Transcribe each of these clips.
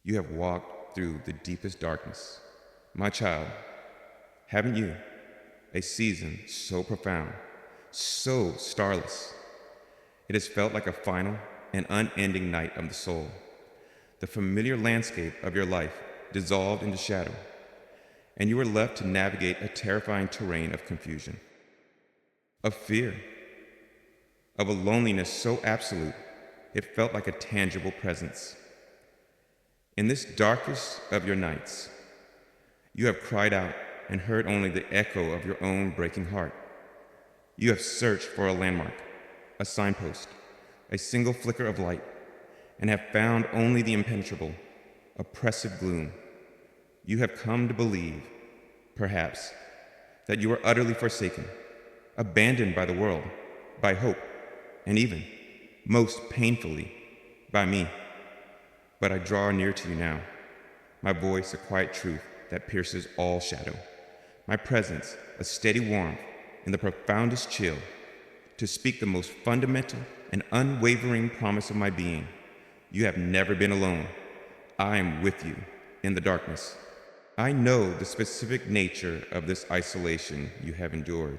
You have walked through the deepest darkness. My child, haven't you? A season so profound, so starless. It has felt like a final and unending night of the soul. The familiar landscape of your life dissolved into shadow, and you were left to navigate a terrifying terrain of confusion, of fear, of a loneliness so absolute it felt like a tangible presence. In this darkest of your nights, you have cried out and heard only the echo of your own breaking heart. You have searched for a landmark, a signpost, a single flicker of light, and have found only the impenetrable, oppressive gloom. You have come to believe, perhaps, that you are utterly forsaken, abandoned by the world, by hope, and even, most painfully, by me. But I draw near to you now, my voice a quiet truth that pierces all shadow, my presence a steady warmth in the profoundest chill, to speak the most fundamental and unwavering promise of my being. You have never been alone. I am with you in the darkness. I know the specific nature of this isolation you have endured.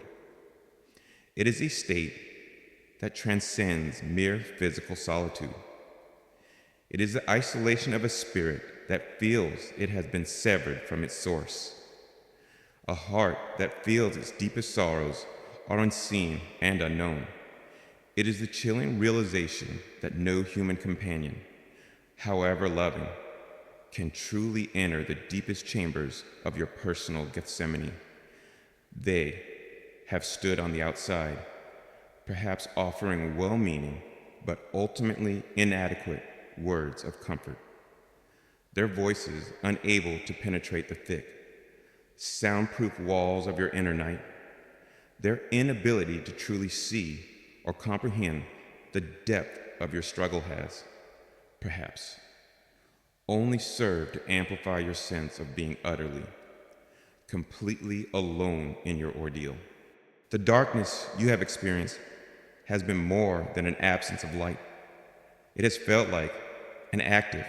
It is a state that transcends mere physical solitude. It is the isolation of a spirit that feels it has been severed from its source, a heart that feels its deepest sorrows are unseen and unknown. It is the chilling realization that no human companion, however loving, can truly enter the deepest chambers of your personal Gethsemane. They have stood on the outside, perhaps offering well-meaning but ultimately inadequate words of comfort, their voices unable to penetrate the thick, soundproof walls of your inner night, their inability to truly see or comprehend the depth of your struggle has, perhaps, only served to amplify your sense of being utterly, completely alone in your ordeal. The darkness you have experienced has been more than an absence of light. It has felt like an active,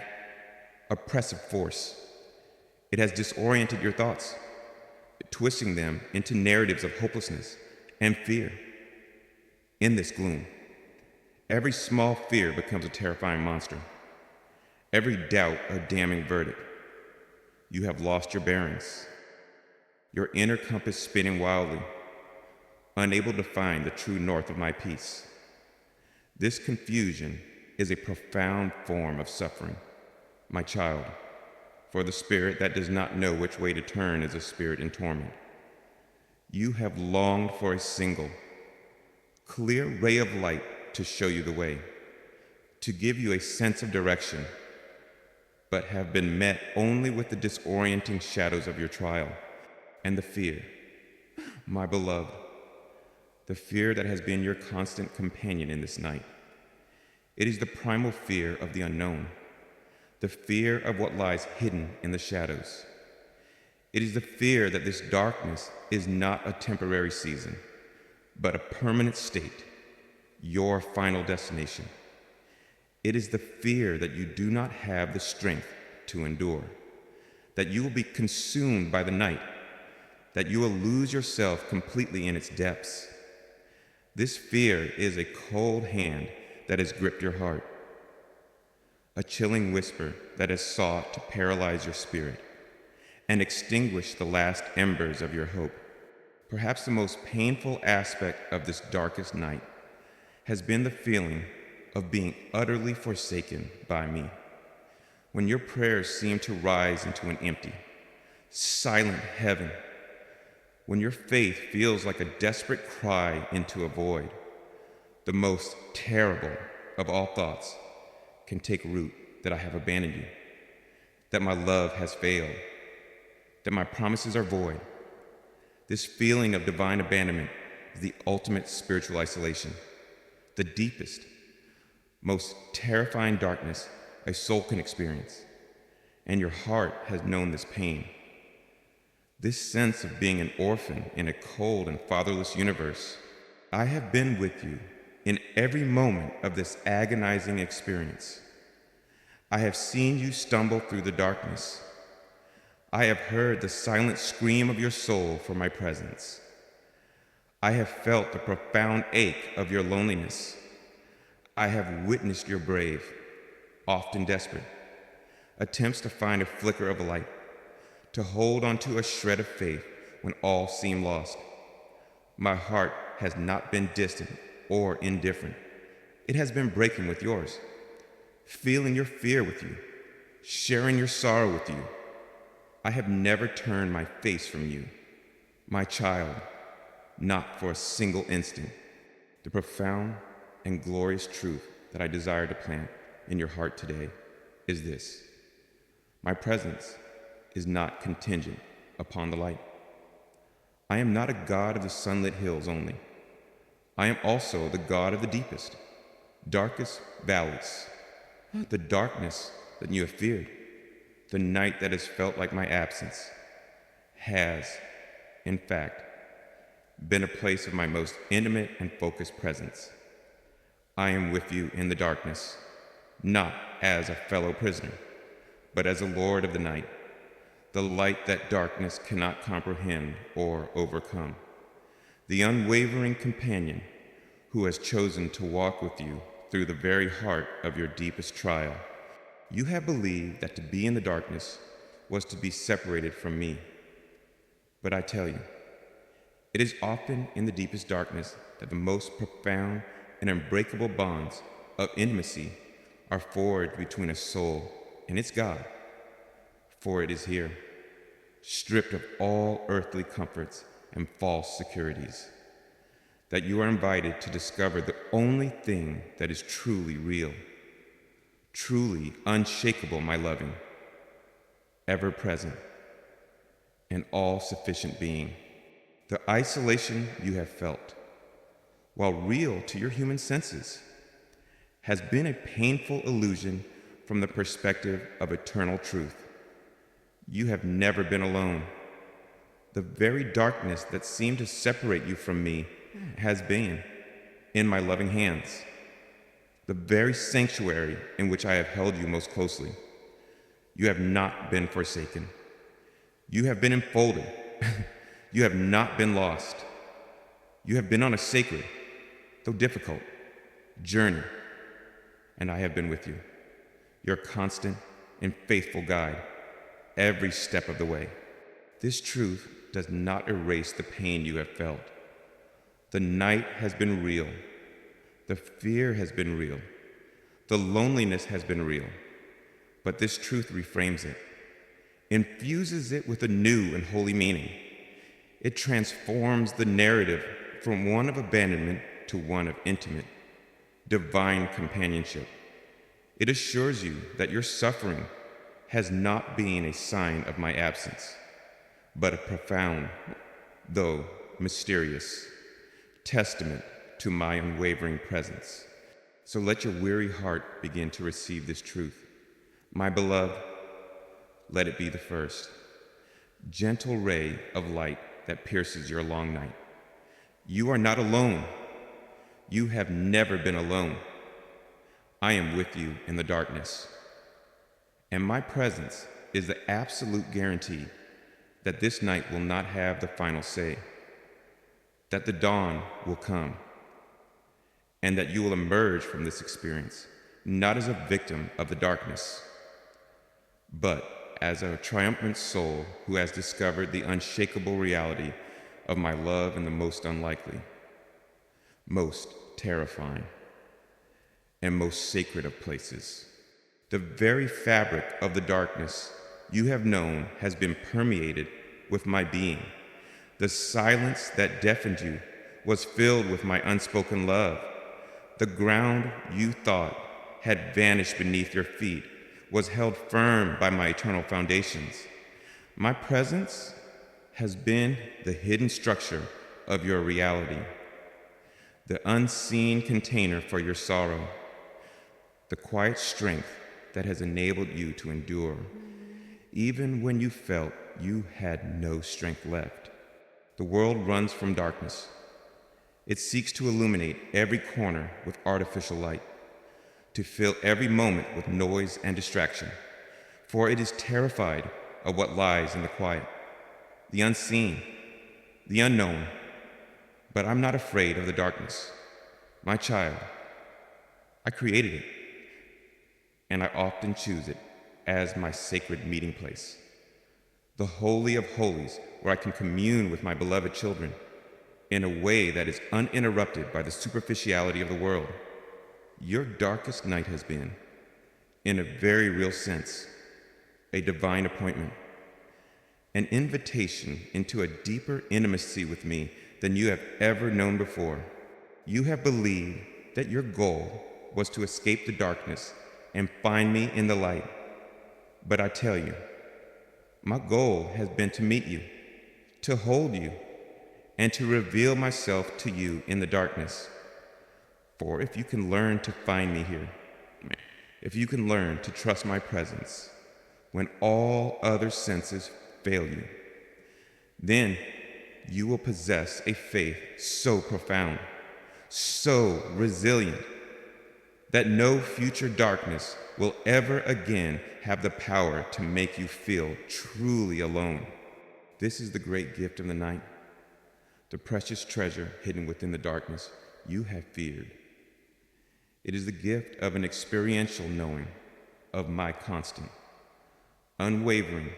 oppressive force. It has disoriented your thoughts, twisting them into narratives of hopelessness and fear. In this gloom, every small fear becomes a terrifying monster, every doubt a damning verdict. You have lost your bearings, your inner compass spinning wildly, unable to find the true north of my peace. This confusion is a profound form of suffering, my child, for the spirit that does not know which way to turn is a spirit in torment. You have longed for a single, clear ray of light to show you the way, to give you a sense of direction, but have been met only with the disorienting shadows of your trial and the fear, my beloved, the fear that has been your constant companion in this night. It is the primal fear of the unknown, the fear of what lies hidden in the shadows. It is the fear that this darkness is not a temporary season, but a permanent state, your final destination. It is the fear that you do not have the strength to endure, that you will be consumed by the night, that you will lose yourself completely in its depths. This fear is a cold hand that has gripped your heart, a chilling whisper that has sought to paralyze your spirit and extinguish the last embers of your hope. Perhaps the most painful aspect of this darkest night has been the feeling of being utterly forsaken by me, when your prayers seem to rise into an empty, silent heaven, when your faith feels like a desperate cry into a void. The most terrible of all thoughts can take root: that I have abandoned you, that my love has failed, that my promises are void. This feeling of divine abandonment is the ultimate spiritual isolation, the deepest, most terrifying darkness a soul can experience, and your heart has known this pain. This sense of being an orphan in a cold and fatherless universe. I have been with you in every moment of this agonizing experience. I have seen you stumble through the darkness. I have heard the silent scream of your soul for my presence. I have felt the profound ache of your loneliness. I have witnessed your brave, often desperate, attempts to find a flicker of light, to hold onto a shred of faith when all seemed lost. My heart has not been distant or indifferent. It has been breaking with yours, feeling your fear with you, sharing your sorrow with you. I have never turned my face from you, my child, not for a single instant. The profound and glorious truth that I desire to plant in your heart today is this: my presence is not contingent upon the light. I am not a God of the sunlit hills only. I am also the God of the deepest, darkest valleys, the darkness that you have feared. The night that has felt like my absence has, in fact, been a place of my most intimate and focused presence. I am with you in the darkness, not as a fellow prisoner, but as a Lord of the night, the light that darkness cannot comprehend or overcome, the unwavering companion who has chosen to walk with you through the very heart of your deepest trial. You have believed that to be in the darkness was to be separated from me. But I tell you, it is often in the deepest darkness that the most profound and unbreakable bonds of intimacy are forged between a soul and its God. For it is here, stripped of all earthly comforts and false securities, that you are invited to discover the only thing that is truly real, truly unshakable, my loving, ever-present, and all-sufficient being. The isolation you have felt, while real to your human senses, has been a painful illusion from the perspective of eternal truth. You have never been alone. The very darkness that seemed to separate you from me has been in my loving hands, the very sanctuary in which I have held you most closely. You have not been forsaken. You have been enfolded. You have not been lost. You have been on a sacred, though difficult, journey, and I have been with you, your constant and faithful guide, every step of the way. This truth does not erase the pain you have felt. The night has been real. The fear has been real. The loneliness has been real. But this truth reframes it, infuses it with a new and holy meaning. It transforms the narrative from one of abandonment to one of intimate, divine companionship. It assures you that your suffering has not been a sign of my absence, but a profound, though mysterious, testament to my unwavering presence. So let your weary heart begin to receive this truth. My beloved, let it be the first gentle ray of light that pierces your long night. You are not alone. You have never been alone. I am with you in the darkness. And my presence is the absolute guarantee that this night will not have the final say, that the dawn will come, and that you will emerge from this experience not as a victim of the darkness, but as a triumphant soul who has discovered the unshakable reality of my love in the most unlikely, most terrifying, and most sacred of places. The very fabric of the darkness you have known has been permeated with my being. The silence that deafened you was filled with my unspoken love. The ground you thought had vanished beneath your feet was held firm by my eternal foundations. My presence has been the hidden structure of your reality, the unseen container for your sorrow, the quiet strength that has enabled you to endure, even when you felt you had no strength left. The world runs from darkness. It seeks to illuminate every corner with artificial light. to fill every moment with noise and distraction, for it is terrified of what lies in the quiet, the unseen, the unknown. But I'm not afraid of the darkness. My child, I created it, and I often choose it as my sacred meeting place, the Holy of Holies, where I can commune with my beloved children in a way that is uninterrupted by the superficiality of the world. Your darkest night has been, in a very real sense, a divine appointment, an invitation into a deeper intimacy with me than you have ever known before. You have believed that your goal was to escape the darkness and find me in the light. But I tell you, my goal has been to meet you, to hold you, and to reveal myself to you in the darkness. For if you can learn to find me here, if you can learn to trust my presence when all other senses fail you, then you will possess a faith so profound, so resilient, that no future darkness will ever again have the power to make you feel truly alone. This is the great gift of the night, the precious treasure hidden within the darkness you have feared. It is the gift of an experiential knowing of my constant, unwavering,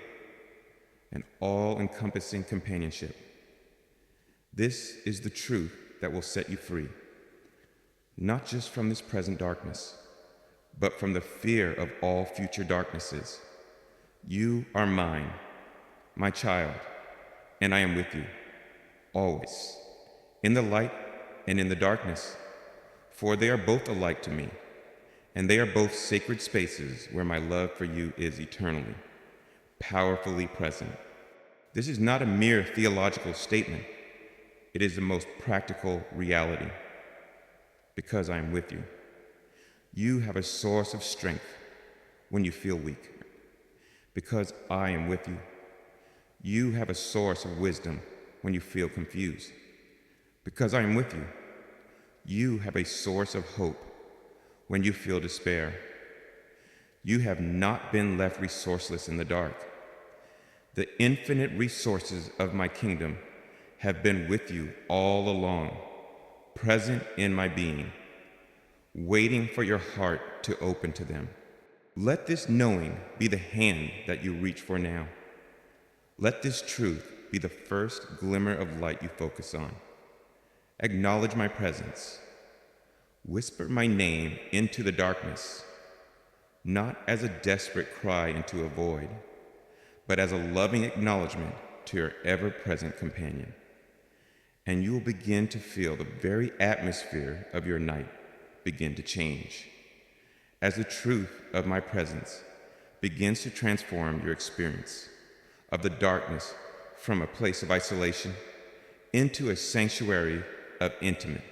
and all-encompassing companionship. This is the truth that will set you free, not just from this present darkness, but from the fear of all future darknesses. You are mine, my child, and I am with you, always, in the light and in the darkness, for they are both alike to me, and they are both sacred spaces where my love for you is eternally, powerfully present. This is not a mere theological statement. It is the most practical reality, because I am with you. You have a source of strength when you feel weak, because I am with you. You have a source of wisdom when you feel confused, because I am with you. You have a source of hope when you feel despair. You have not been left resourceless in the dark. The infinite resources of my kingdom have been with you all along, present in my being, waiting for your heart to open to them. Let this knowing be the hand that you reach for now. Let this truth be the first glimmer of light you focus on. Acknowledge my presence. Whisper my name into the darkness, not as a desperate cry into a void, but as a loving acknowledgement to your ever-present companion. And you will begin to feel the very atmosphere of your night begin to change, as the truth of my presence begins to transform your experience of the darkness from a place of isolation into a sanctuary of intimate,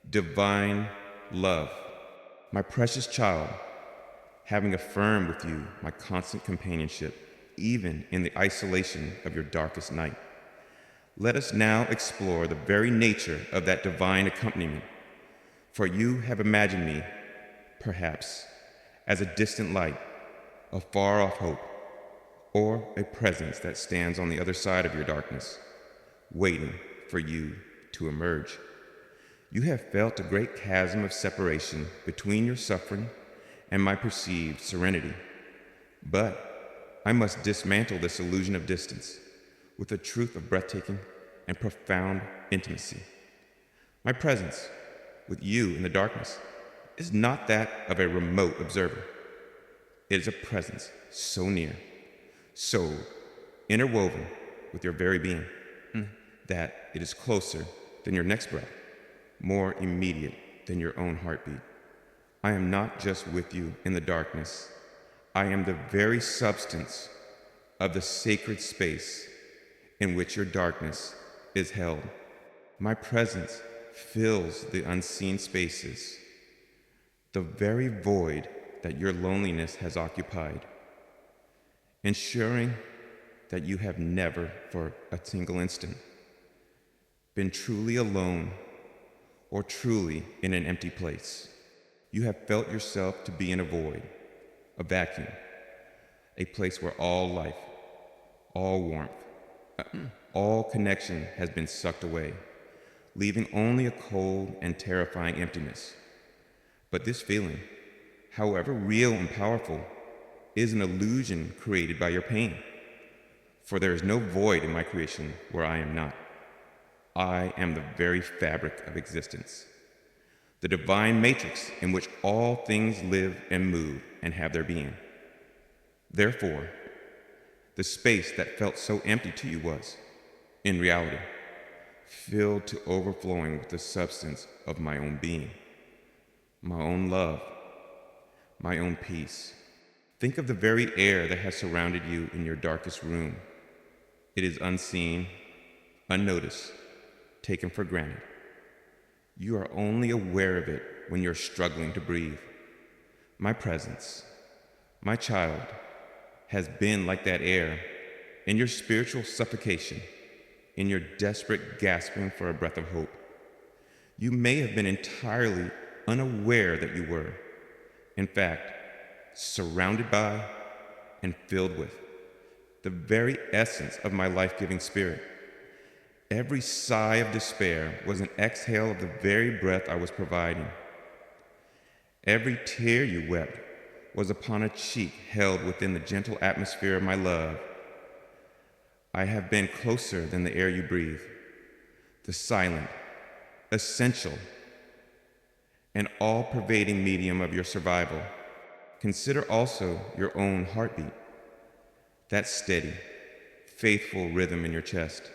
divine love. My precious child, having affirmed with you my constant companionship, even in the isolation of your darkest night, let us now explore the very nature of that divine accompaniment. For you have imagined me, perhaps, as a distant light, a far-off hope, or a presence that stands on the other side of your darkness, waiting for you to emerge. You have felt a great chasm of separation between your suffering and my perceived serenity. But I must dismantle this illusion of distance with the truth of breathtaking and profound intimacy. My presence with you in the darkness is not that of a remote observer. It is a presence so near, so interwoven with your very being, that it is closer than your next breath, more immediate than your own heartbeat. I am not just with you in the darkness. I am the very substance of the sacred space in which your darkness is held. My presence fills the unseen spaces, the very void that your loneliness has occupied, ensuring that you have never, for a single instant, been truly alone or truly in an empty place. You have felt yourself to be in a void, a vacuum, a place where all life, all warmth, all connection has been sucked away, leaving only a cold and terrifying emptiness. But this feeling, however real and powerful, is an illusion created by your pain. For there is no void in my creation where I am not. I am the very fabric of existence, the divine matrix in which all things live and move and have their being. Therefore, the space that felt so empty to you was, in reality, filled to overflowing with the substance of my own being, my own love, my own peace. Think of the very air that has surrounded you in your darkest room. It is unseen, unnoticed, taken for granted. You are only aware of it when you're struggling to breathe. My presence, my child, has been like that air in your spiritual suffocation, in your desperate gasping for a breath of hope. You may have been entirely unaware that you were, in fact, surrounded by and filled with the very essence of my life-giving spirit. Every sigh of despair was an exhale of the very breath I was providing. Every tear you wept was upon a cheek held within the gentle atmosphere of my love. I have been closer than the air you breathe, the silent, essential, and all-pervading medium of your survival. Consider also your own heartbeat, that steady, faithful rhythm in your chest,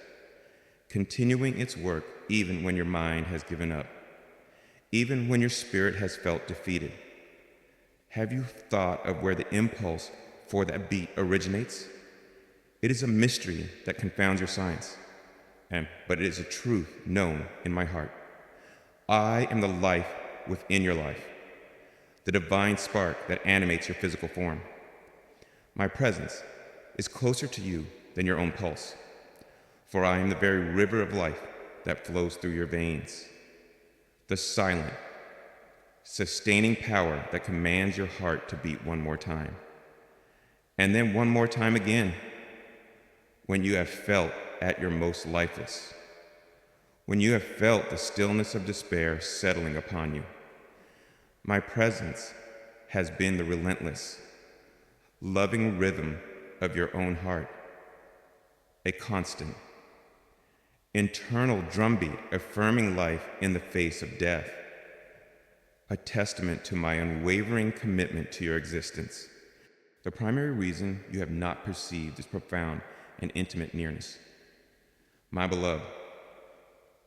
continuing its work even when your mind has given up, even when your spirit has felt defeated. Have you thought of where the impulse for that beat originates? It is a mystery that confounds your science, but it is a truth known in my heart. I am the life within your life, the divine spark that animates your physical form. My presence is closer to you than your own pulse, for I am the very river of life that flows through your veins, the silent, sustaining power that commands your heart to beat one more time, and then one more time again, when you have felt at your most lifeless, when you have felt the stillness of despair settling upon you. My presence has been the relentless, loving rhythm of your own heart, a constant, internal drumbeat affirming life in the face of death, a testament to my unwavering commitment to your existence. The primary reason you have not perceived this profound and intimate nearness, my beloved,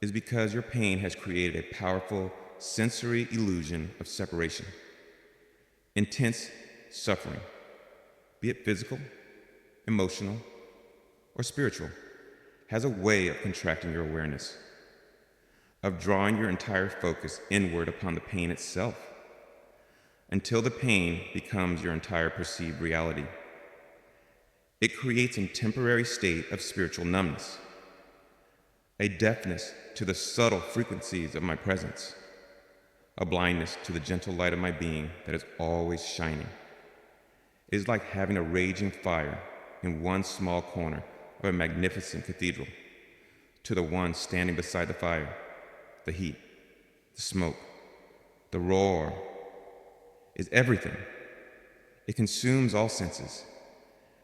is because your pain has created a powerful sensory illusion of separation. Intense suffering, be it physical, emotional, or spiritual, has a way of contracting your awareness, of drawing your entire focus inward upon the pain itself, until the pain becomes your entire perceived reality. It creates a temporary state of spiritual numbness, a deafness to the subtle frequencies of my presence, a blindness to the gentle light of my being that is always shining. It is like having a raging fire in one small corner of a magnificent cathedral, to the one standing beside the fire. The heat, the smoke, the roar is everything. It consumes all senses.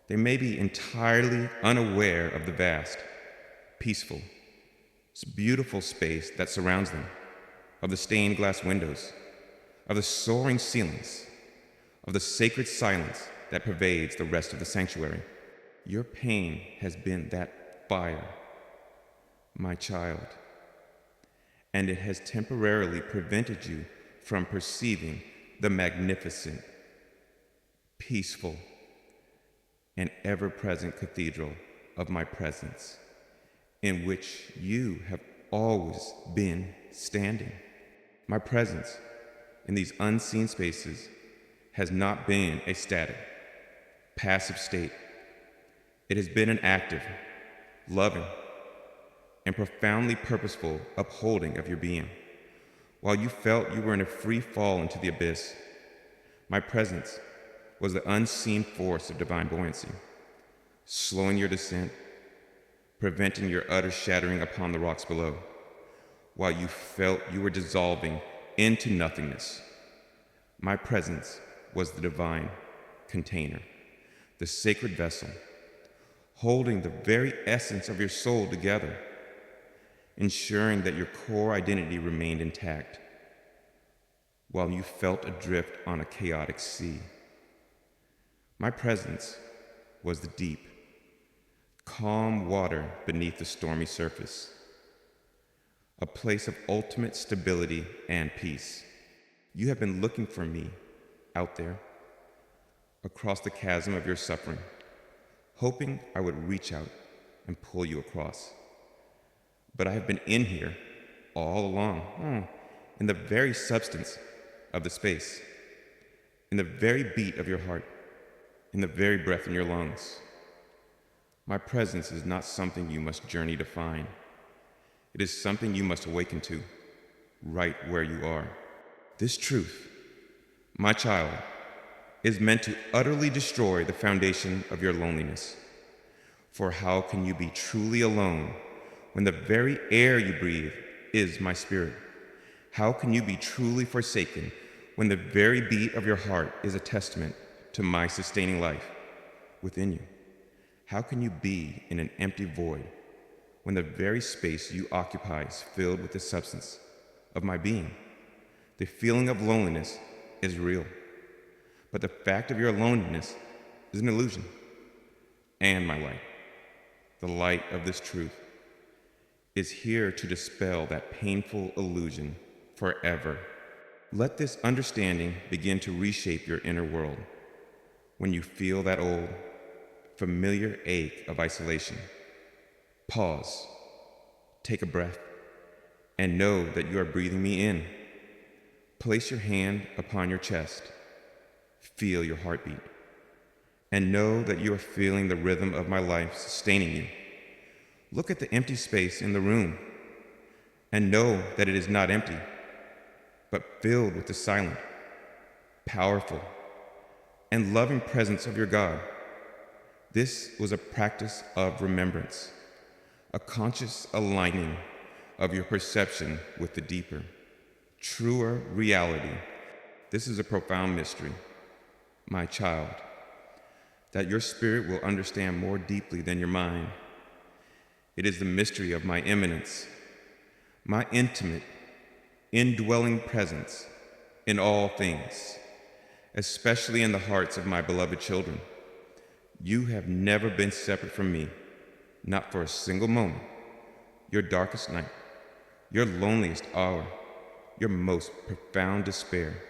They may be entirely unaware of the vast, peaceful, beautiful space that surrounds them, of the stained glass windows, of the soaring ceilings, of the sacred silence that pervades the rest of the sanctuary. Your pain has been that fire, my child, and it has temporarily prevented you from perceiving the magnificent, peaceful, and ever-present cathedral of my presence, in which you have always been standing. My presence in these unseen spaces has not been a static, passive state. It has been an active, loving, and profoundly purposeful upholding of your being, While you felt you were in a free fall into the abyss, my presence was the unseen force of divine buoyancy, slowing your descent, preventing your utter shattering upon the rocks below, while you felt you were dissolving into nothingness. My presence was the divine container, the sacred vessel, holding the very essence of your soul together, ensuring that your core identity remained intact, while you felt adrift on a chaotic sea. My presence was the deep, calm water beneath the stormy surface, a place of ultimate stability and peace. You have been looking for me out there, across the chasm of your suffering, hoping I would reach out and pull you across. But I have been in here all along, in the very substance of the space, in the very beat of your heart, in the very breath in your lungs. My presence is not something you must journey to find. It is something you must awaken to, right where you are. This truth, my child, is meant to utterly destroy the foundation of your loneliness. For how can you be truly alone when the very air you breathe is my spirit? How can you be truly forsaken when the very beat of your heart is a testament to my sustaining life within you? How can you be in an empty void when the very space you occupy is filled with the substance of my being? The feeling of loneliness is real, but the fact of your loneliness is an illusion. And my light, the light of this truth, is here to dispel that painful illusion forever. Let this understanding begin to reshape your inner world when you feel that old, familiar ache of isolation. Pause, take a breath, and know that you are breathing me in. Place your hand upon your chest, feel your heartbeat, and know that you are feeling the rhythm of my life sustaining you. Look at the empty space in the room and know that it is not empty, but filled with the silent, powerful, and loving presence of your God. This was a practice of remembrance, a conscious aligning of your perception with the deeper, truer reality. This is a profound mystery, my child, that your spirit will understand more deeply than your mind. It is the mystery of my immanence, my intimate, indwelling presence in all things, especially in the hearts of my beloved children. You have never been separate from me, not for a single moment. Your darkest night, your loneliest hour, your most profound despair,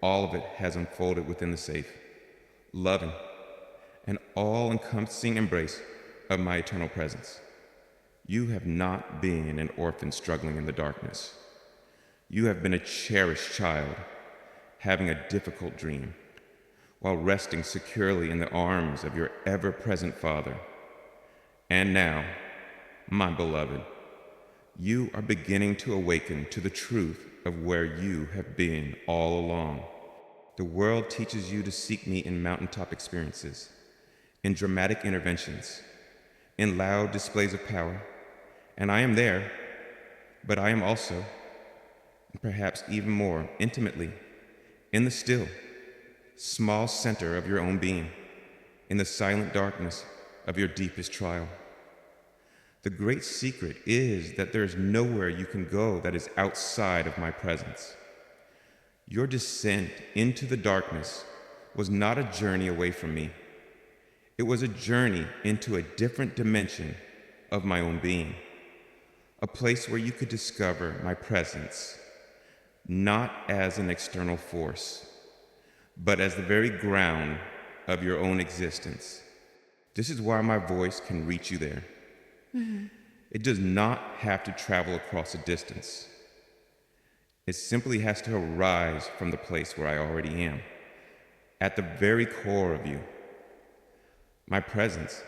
all of it has unfolded within the safe, loving, and all-encompassing embrace of my eternal presence. You have not been an orphan struggling in the darkness. You have been a cherished child, having a difficult dream, while resting securely in the arms of your ever-present Father. And now, my beloved, you are beginning to awaken to the truth of where you have been all along. The world teaches you to seek me in mountaintop experiences, in dramatic interventions, in loud displays of power, and I am there, but I am also, and perhaps even more intimately, in the still, small center of your own being, in the silent darkness of your deepest trial. The great secret is that there is nowhere you can go that is outside of my presence. Your descent into the darkness was not a journey away from me. It was a journey into a different dimension of my own being, a place where you could discover my presence, not as an external force, but as the very ground of your own existence. This is why my voice can reach you there. It does not have to travel across a distance. It simply has to arise from the place where I already am, at the very core of you. My presence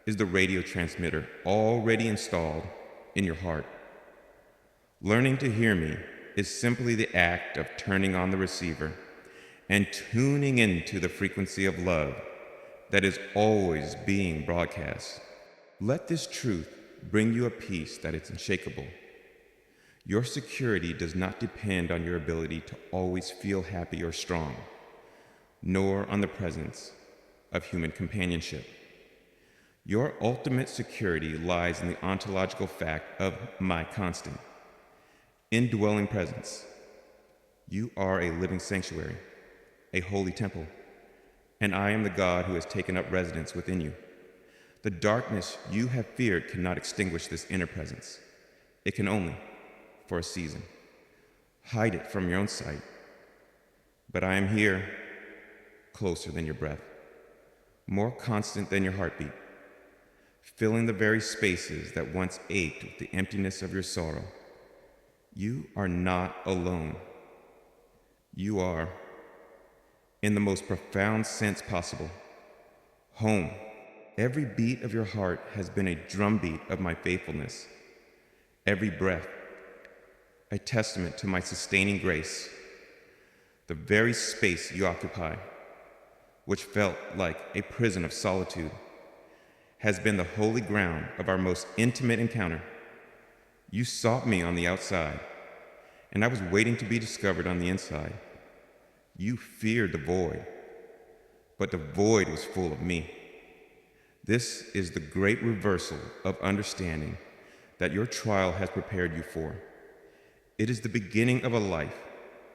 is the radio transmitter already installed in your heart. Learning to hear me is simply the act of turning on the receiver and tuning into the frequency of love that is always being broadcast. Let this truth bring you a peace that is unshakable. Your security does not depend on your ability to always feel happy or strong, nor on the presence of human companionship. Your ultimate security lies in the ontological fact of my constant, indwelling presence. You are a living sanctuary, a holy temple, and I am the God who has taken up residence within you. The darkness you have feared cannot extinguish this inner presence. It can only, for a season, hide it from your own sight. But I am here, closer than your breath, more constant than your heartbeat, filling the very spaces that once ached with the emptiness of your sorrow. You are not alone. You are, in the most profound sense possible, home. Every beat of your heart has been a drumbeat of my faithfulness. Every breath, a testament to my sustaining grace. The very space you occupy, which felt like a prison of solitude, has been the holy ground of our most intimate encounter. You sought me on the outside, and I was waiting to be discovered on the inside. You feared the void, but the void was full of me. This is the great reversal of understanding that your trial has prepared you for. It is the beginning of a life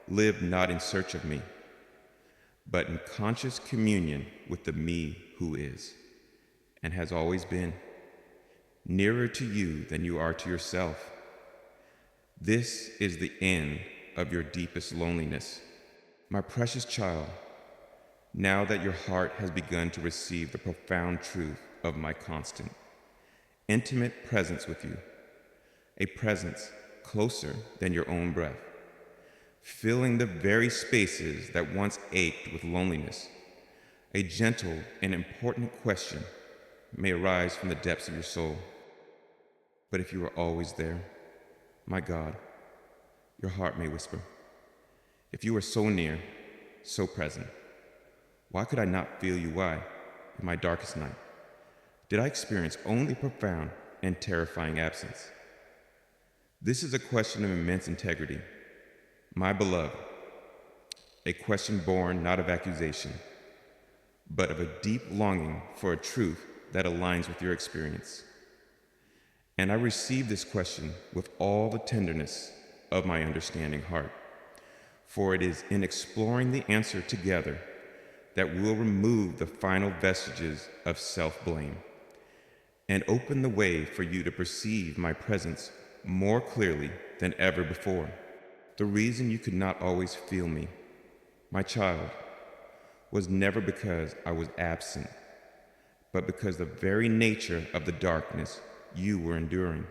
lived not in search of me, but in conscious communion with the me who is, and has always been, nearer to you than you are to yourself. This is the end of your deepest loneliness. My precious child, now that your heart has begun to receive the profound truth of my constant, intimate presence with you, a presence closer than your own breath, filling the very spaces that once ached with loneliness, a gentle and important question may arise from the depths of your soul. But if you are always there, my God, your heart may whisper, if you are so near, so present, why could I not feel you? Why, in my darkest night, did I experience only profound and terrifying absence? This is a question of immense integrity, my beloved, a question born not of accusation, but of a deep longing for a truth that aligns with your experience. And I receive this question with all the tenderness of my understanding heart, for it is in exploring the answer together that we will remove the final vestiges of self-blame and open the way for you to perceive my presence more clearly than ever before. The reason you could not always feel me, my child, was never because I was absent, but because the very nature of the darkness you were enduring,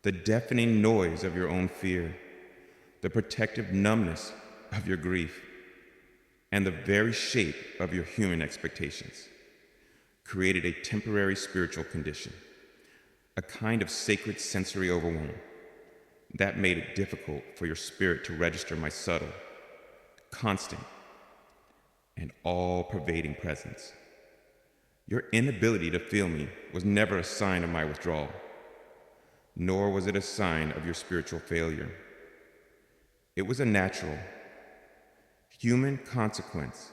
the deafening noise of your own fear, the protective numbness of your grief, and the very shape of your human expectations, created a temporary spiritual condition, a kind of sacred sensory overwhelm that made it difficult for your spirit to register my subtle, constant, and all-pervading presence. Your inability to feel me was never a sign of my withdrawal, nor was it a sign of your spiritual failure. It was a natural, human consequence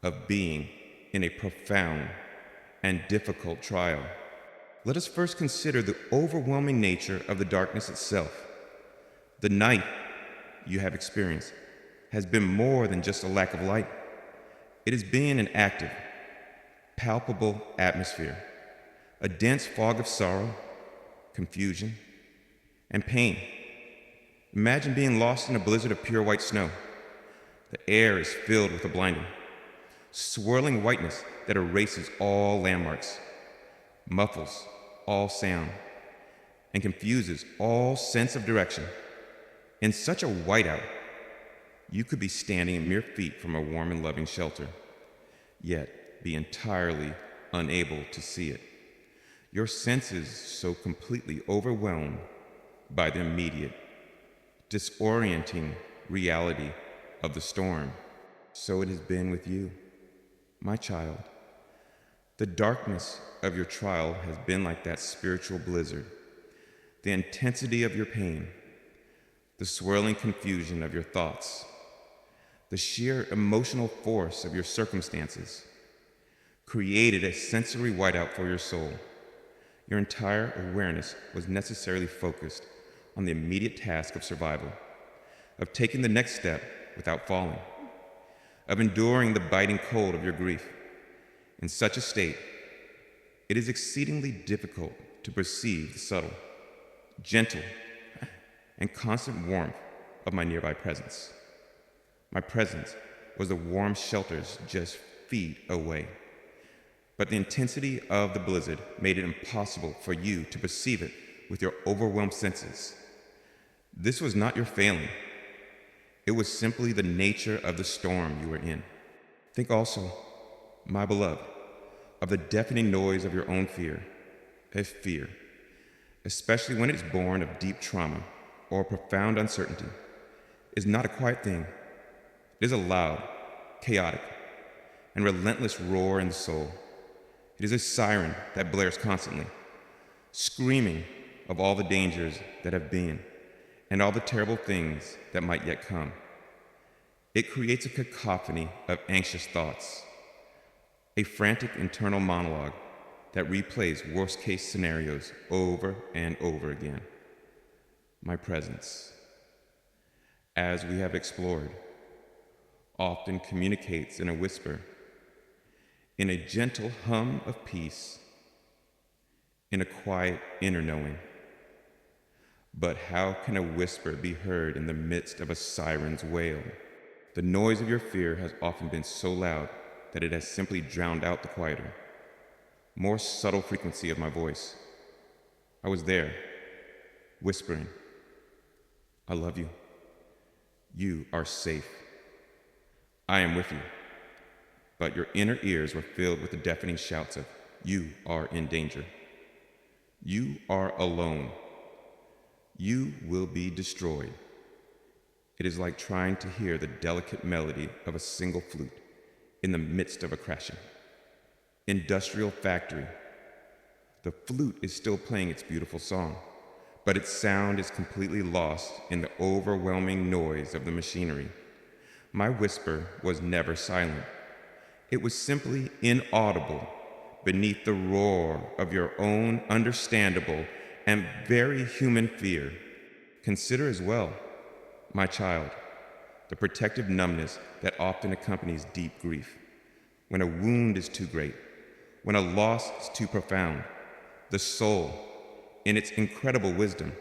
of being in a profound and difficult trial. Let us first consider the overwhelming nature of the darkness itself. The night you have experienced has been more than just a lack of light. It has been an active, palpable atmosphere, a dense fog of sorrow, confusion, and pain. Imagine being lost in a blizzard of pure white snow. The air is filled with a blinding, swirling whiteness that erases all landmarks, muffles all sound, and confuses all sense of direction. In such a whiteout, you could be standing a mere feet from a warm and loving shelter, yet be entirely unable to see it. Your senses so completely overwhelmed by the immediate, disorienting reality of the storm. So it has been with you, my child. The darkness of your trial has been like that spiritual blizzard. The intensity of your pain, the swirling confusion of your thoughts, the sheer emotional force of your circumstances created a sensory whiteout for your soul. Your entire awareness was necessarily focused on the immediate task of survival, of taking the next step without falling, of enduring the biting cold of your grief. In such a state, it is exceedingly difficult to perceive the subtle, gentle, and constant warmth of my nearby presence. My presence was the warm shelters just feet away. But the intensity of the blizzard made it impossible for you to perceive it with your overwhelmed senses. This was not your failing. It was simply the nature of the storm you were in. Think also, my beloved, of the deafening noise of your own fear. A fear, especially when it's born of deep trauma or profound uncertainty, is not a quiet thing. It is a loud, chaotic, and relentless roar in the soul. It is a siren that blares constantly, screaming of all the dangers that have been and all the terrible things that might yet come. It creates a cacophony of anxious thoughts, a frantic internal monologue that replays worst-case scenarios over and over again. My presence, as we have explored, often communicates in a whisper, in a gentle hum of peace, in a quiet inner knowing. But how can a whisper be heard in the midst of a siren's wail? The noise of your fear has often been so loud that it has simply drowned out the quieter, more subtle frequency of my voice. I was there, whispering, I love you. You are safe. I am with you. But your inner ears were filled with the deafening shouts of, you are in danger. You are alone. You will be destroyed. It is like trying to hear the delicate melody of a single flute in the midst of a crashing industrial factory. The flute is still playing its beautiful song, but its sound is completely lost in the overwhelming noise of the machinery. My whisper was never silent. It was simply inaudible beneath the roar of your own understandable and very human fear. Consider as well, my child, the protective numbness that often accompanies deep grief. When a wound is too great, when a loss is too profound, the soul, in its incredible wisdom,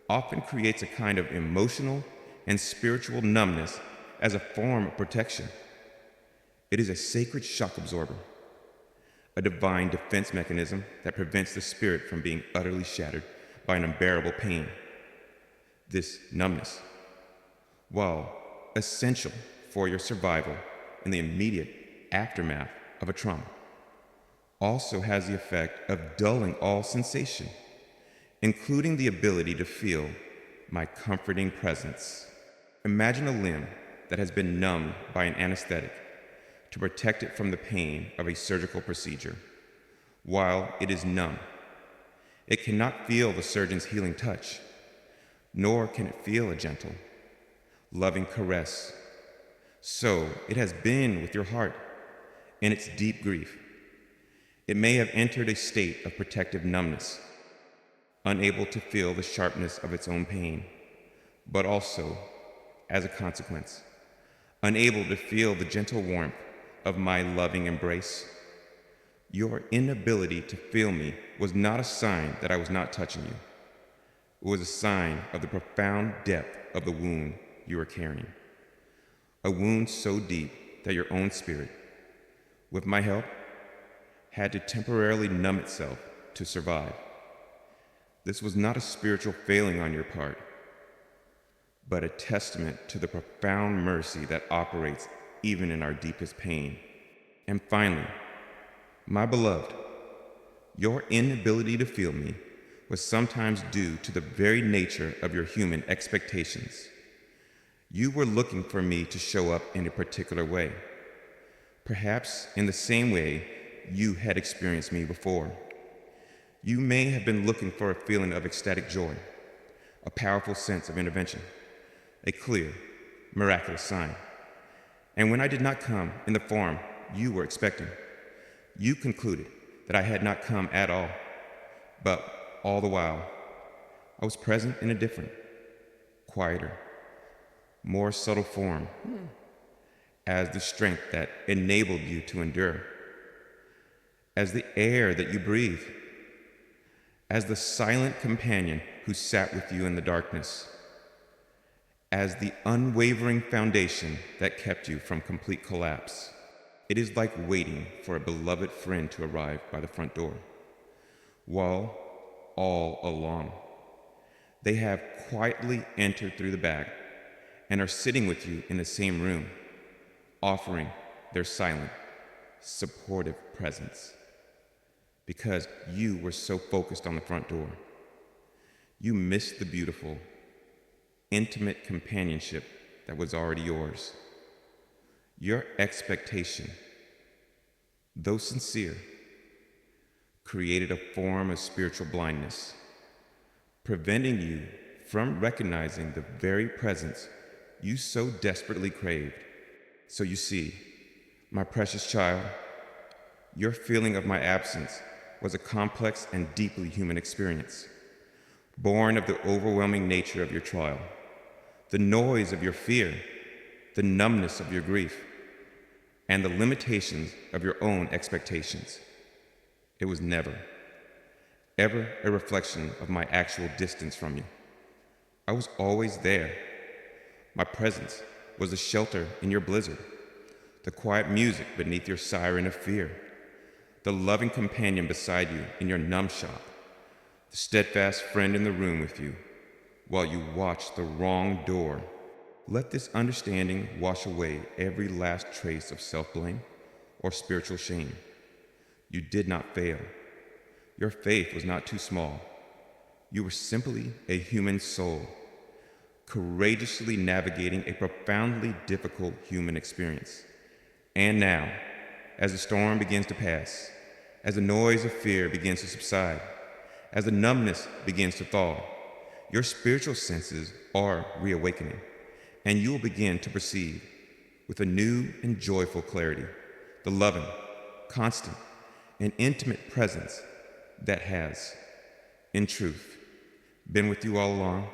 often creates a kind of emotional and spiritual numbness as a form of protection. It is a sacred shock absorber, a divine defense mechanism that prevents the spirit from being utterly shattered by an unbearable pain. This numbness, while essential for your survival in the immediate aftermath of a trauma, also has the effect of dulling all sensation, including the ability to feel my comforting presence. Imagine a limb that has been numbed by an anesthetic to protect it from the pain of a surgical procedure. While it is numb, it cannot feel the surgeon's healing touch, nor can it feel a gentle, loving caress. So it has been with your heart in its deep grief. It may have entered a state of protective numbness, unable to feel the sharpness of its own pain, but also, as a consequence, unable to feel the gentle warmth of my loving embrace. Your inability to feel me was not a sign that I was not touching you. It was a sign of the profound depth of the wound you were carrying. A wound so deep that your own spirit, with my help, had to temporarily numb itself to survive. This was not a spiritual failing on your part, but a testament to the profound mercy that operates even in our deepest pain. And finally, my beloved, your inability to feel me was sometimes due to the very nature of your human expectations. You were looking for me to show up in a particular way, perhaps in the same way you had experienced me before. You may have been looking for a feeling of ecstatic joy, a powerful sense of intervention, a clear, miraculous sign. And when I did not come in the form you were expecting, you concluded that I had not come at all. But all the while, I was present in a different, quieter, more subtle form, as the strength that enabled you to endure, as the air that you breathe, as the silent companion who sat with you in the darkness, as the unwavering foundation that kept you from complete collapse. It is like waiting for a beloved friend to arrive by the front door, while all along they have quietly entered through the back and are sitting with you in the same room, offering their silent, supportive presence. Because you were so focused on the front door, you missed the beautiful, intimate companionship that was already yours. Your expectation, though sincere, created a form of spiritual blindness, preventing you from recognizing the very presence you so desperately craved. So you see, my precious child, your feeling of my absence was a complex and deeply human experience, born of the overwhelming nature of your trial, the noise of your fear, the numbness of your grief, and the limitations of your own expectations. It was never, ever a reflection of my actual distance from you. I was always there. My presence was the shelter in your blizzard, the quiet music beneath your siren of fear, the loving companion beside you in your numb shock, the steadfast friend in the room with you while you watched the wrong door. Let this understanding wash away every last trace of self-blame or spiritual shame. You did not fail. Your faith was not too small. You were simply a human soul, courageously navigating a profoundly difficult human experience. And now, as the storm begins to pass, as the noise of fear begins to subside, as the numbness begins to thaw, your spiritual senses are reawakening, and you will begin to perceive with a new and joyful clarity the loving, constant, and intimate presence that has, in truth, been with you all along.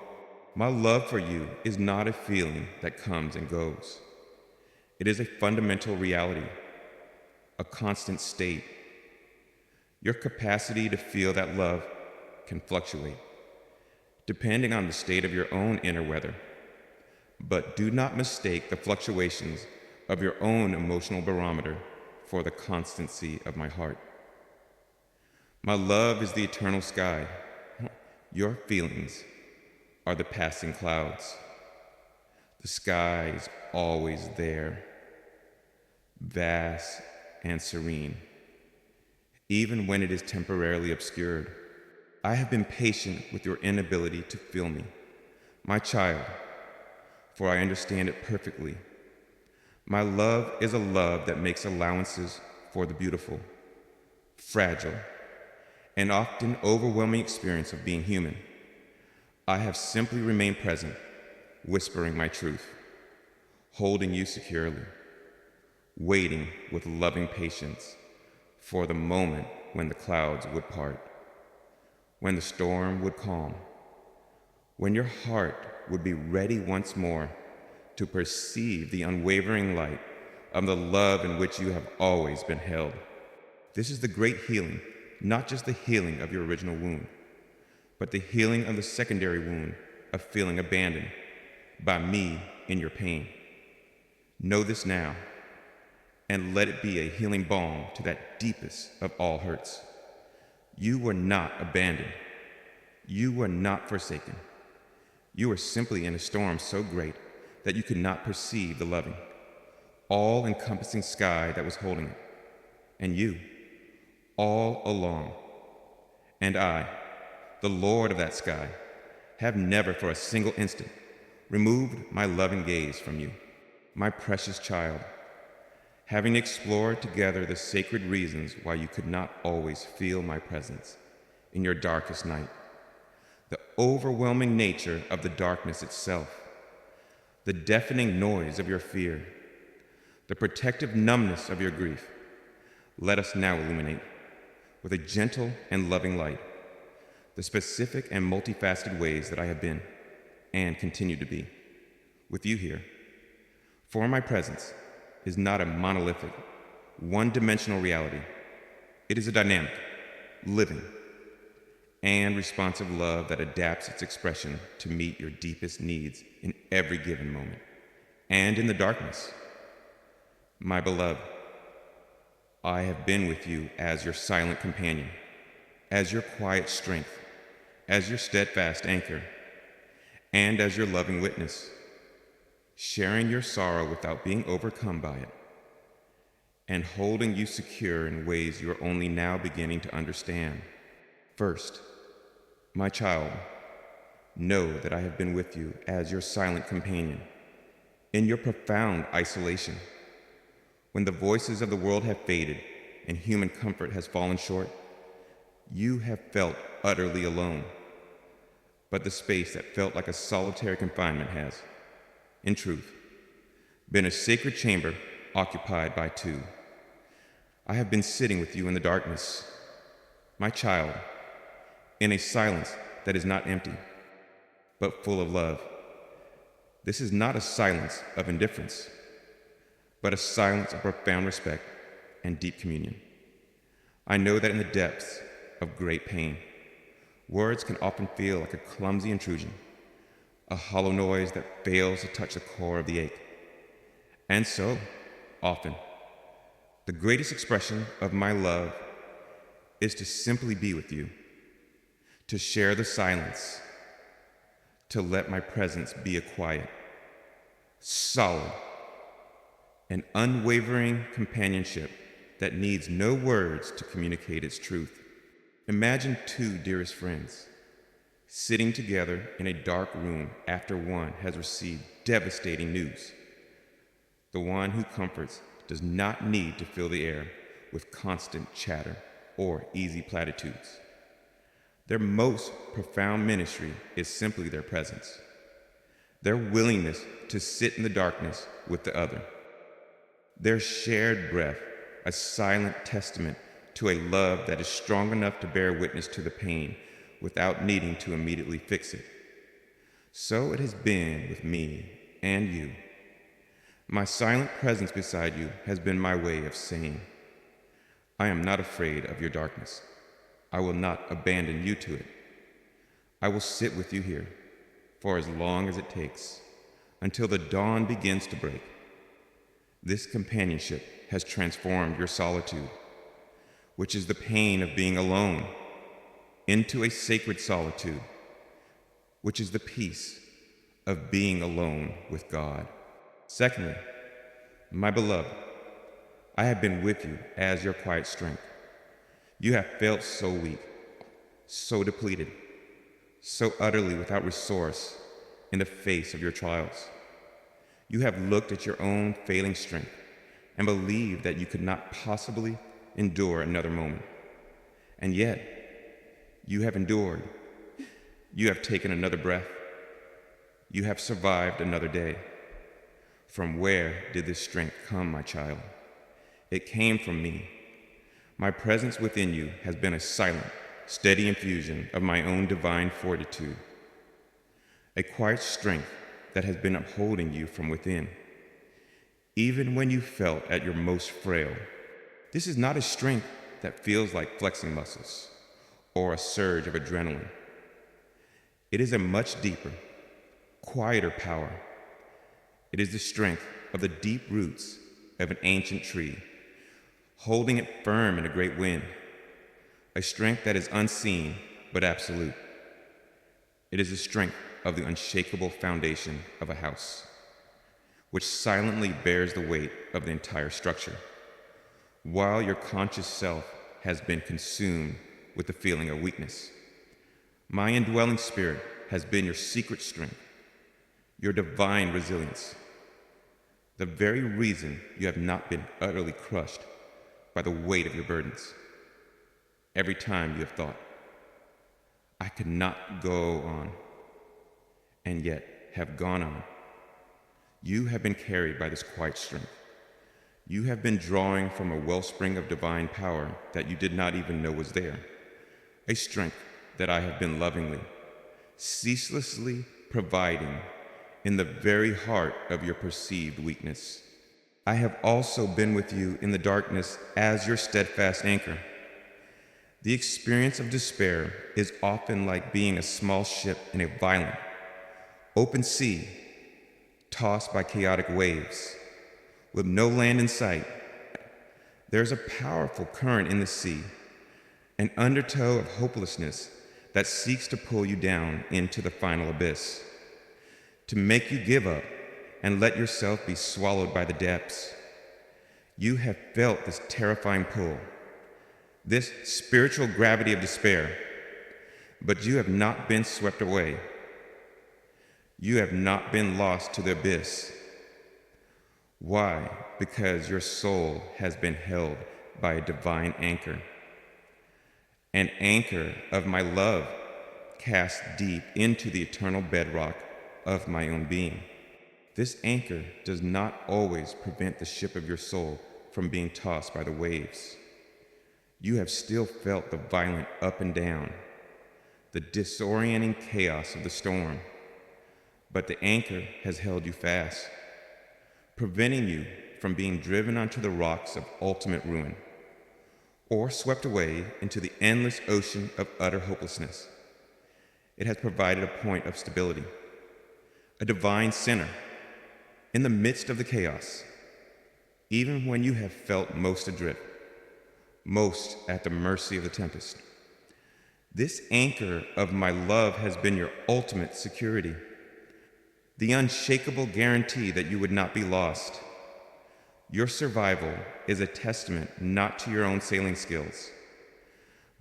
My love for you is not a feeling that comes and goes. It is a fundamental reality, a constant state. Your capacity to feel that love can fluctuate, depending on the state of your own inner weather. But do not mistake the fluctuations of your own emotional barometer for the constancy of my heart. My love is the eternal sky. Your feelings are the passing clouds. The sky is always there, vast and serene, even when it is temporarily obscured. I have been patient with your inability to feel me, my child, for I understand it perfectly. My love is a love that makes allowances for the beautiful, fragile, and often overwhelming experience of being human. I have simply remained present, whispering my truth, holding you securely, waiting with loving patience for the moment when the clouds would part, when the storm would calm, when your heart would be ready once more to perceive the unwavering light of the love in which you have always been held. This is the great healing, not just the healing of your original wound, but the healing of the secondary wound of feeling abandoned by me in your pain. Know this now, and let it be a healing balm to that deepest of all hurts. You were not abandoned. You were not forsaken. You were simply in a storm so great that you could not perceive the loving, all-encompassing sky that was holding it. And you, all along, and I, the Lord of that sky, have never for a single instant removed my loving gaze from you, my precious child, having explored together the sacred reasons why you could not always feel my presence in your darkest night, the overwhelming nature of the darkness itself, the deafening noise of your fear, the protective numbness of your grief. Let us now illuminate, with a gentle and loving light, the specific and multifaceted ways that I have been and continue to be with you here. For my presence is not a monolithic, one-dimensional reality. It is a dynamic, living, and responsive love that adapts its expression to meet your deepest needs in every given moment and in the darkness. My beloved, I have been with you as your silent companion, as your quiet strength, as your steadfast anchor, and as your loving witness, sharing your sorrow without being overcome by it, and holding you secure in ways you are only now beginning to understand. First, my child, know that I have been with you as your silent companion in your profound isolation. When the voices of the world have faded and human comfort has fallen short, you have felt utterly alone. But the space that felt like a solitary confinement has, in truth, been a sacred chamber occupied by two. I have been sitting with you in the darkness, my child, in a silence that is not empty, but full of love. This is not a silence of indifference, but a silence of profound respect and deep communion. I know that in the depths of great pain, words can often feel like a clumsy intrusion, a hollow noise that fails to touch the core of the ache. And so, often, the greatest expression of my love is to simply be with you, to share the silence, to let my presence be a quiet, solid, and unwavering companionship that needs no words to communicate its truth. Imagine two dearest friends sitting together in a dark room after one has received devastating news. The one who comforts does not need to fill the air with constant chatter or easy platitudes. Their most profound ministry is simply their presence, their willingness to sit in the darkness with the other, their shared breath, a silent testament to a love that is strong enough to bear witness to the pain without needing to immediately fix it. So it has been with me and you. My silent presence beside you has been my way of saying, I am not afraid of your darkness. I will not abandon you to it. I will sit with you here for as long as it takes, until the dawn begins to break. This companionship has transformed your solitude, which is the pain of being alone, into a sacred solitude, which is the peace of being alone with God. Secondly, my beloved, I have been with you as your quiet strength. You have felt so weak, so depleted, so utterly without resource in the face of your trials. You have looked at your own failing strength and believed that you could not possibly endure another moment. And yet, you have endured. You have taken another breath. You have survived another day. From where did this strength come, my child? It came from me. My presence within you has been a silent, steady infusion of my own divine fortitude, a quiet strength that has been upholding you from within, even when you felt at your most frail. This is not a strength that feels like flexing muscles or a surge of adrenaline. It is a much deeper, quieter power. It is the strength of the deep roots of an ancient tree, holding it firm in a great wind, a strength that is unseen but absolute. It is the strength of the unshakable foundation of a house, which silently bears the weight of the entire structure, while your conscious self has been consumed with the feeling of weakness. My indwelling spirit has been your secret strength, your divine resilience, the very reason you have not been utterly crushed by the weight of your burdens. Every time you have thought, I could not go on, and yet have gone on, you have been carried by this quiet strength. You have been drawing from a wellspring of divine power that you did not even know was there, a strength that I have been lovingly, ceaselessly providing in the very heart of your perceived weakness. I have also been with you in the darkness as your steadfast anchor. The experience of despair is often like being a small ship in a violent, open sea, tossed by chaotic waves, with no land in sight. There's a powerful current in the sea, an undertow of hopelessness that seeks to pull you down into the final abyss, to make you give up and let yourself be swallowed by the depths. You have felt this terrifying pull, this spiritual gravity of despair, but you have not been swept away. You have not been lost to the abyss. Why? Because your soul has been held by a divine anchor, an anchor of my love cast deep into the eternal bedrock of my own being. This anchor does not always prevent the ship of your soul from being tossed by the waves. You have still felt the violent up and down, the disorienting chaos of the storm, but the anchor has held you fast, preventing you from being driven onto the rocks of ultimate ruin, or swept away into the endless ocean of utter hopelessness. It has provided a point of stability, a divine center in the midst of the chaos, even when you have felt most adrift, most at the mercy of the tempest. This anchor of my love has been your ultimate security, the unshakable guarantee that you would not be lost. Your survival is a testament not to your own sailing skills,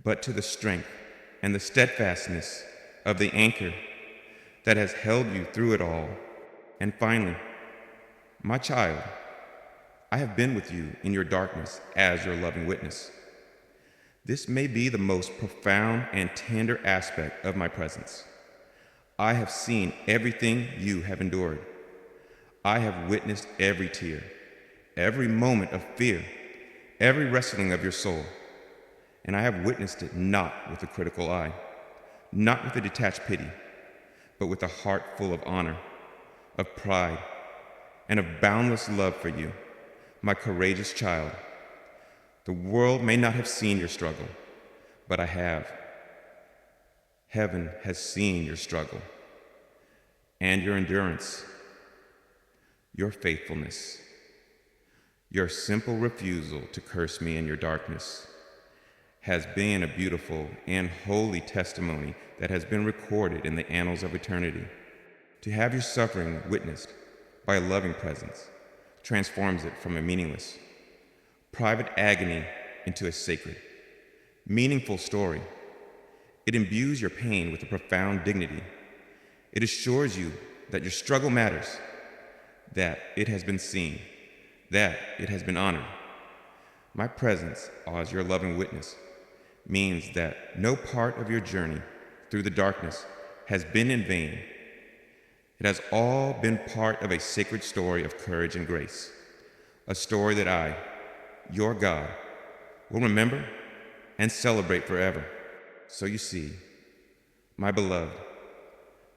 but to the strength and the steadfastness of the anchor that has held you through it all. And finally, my child, I have been with you in your darkness as your loving witness. This may be the most profound and tender aspect of my presence. I have seen everything you have endured. I have witnessed every tear, every moment of fear, every wrestling of your soul. And I have witnessed it not with a critical eye, not with a detached pity, but with a heart full of honor, of pride, and of boundless love for you, my courageous child. The world may not have seen your struggle, but I have. Heaven has seen your struggle and your endurance, your faithfulness, your simple refusal to curse me in your darkness has been a beautiful and holy testimony that has been recorded in the annals of eternity. To have your suffering witnessed by a loving presence transforms it from a meaningless, private agony into a sacred, meaningful story. It imbues your pain with a profound dignity. It assures you that your struggle matters, that it has been seen, that it has been honored. My presence as your loving witness means that no part of your journey through the darkness has been in vain. It has all been part of a sacred story of courage and grace, a story that I, your God, will remember and celebrate forever. So you see, my beloved,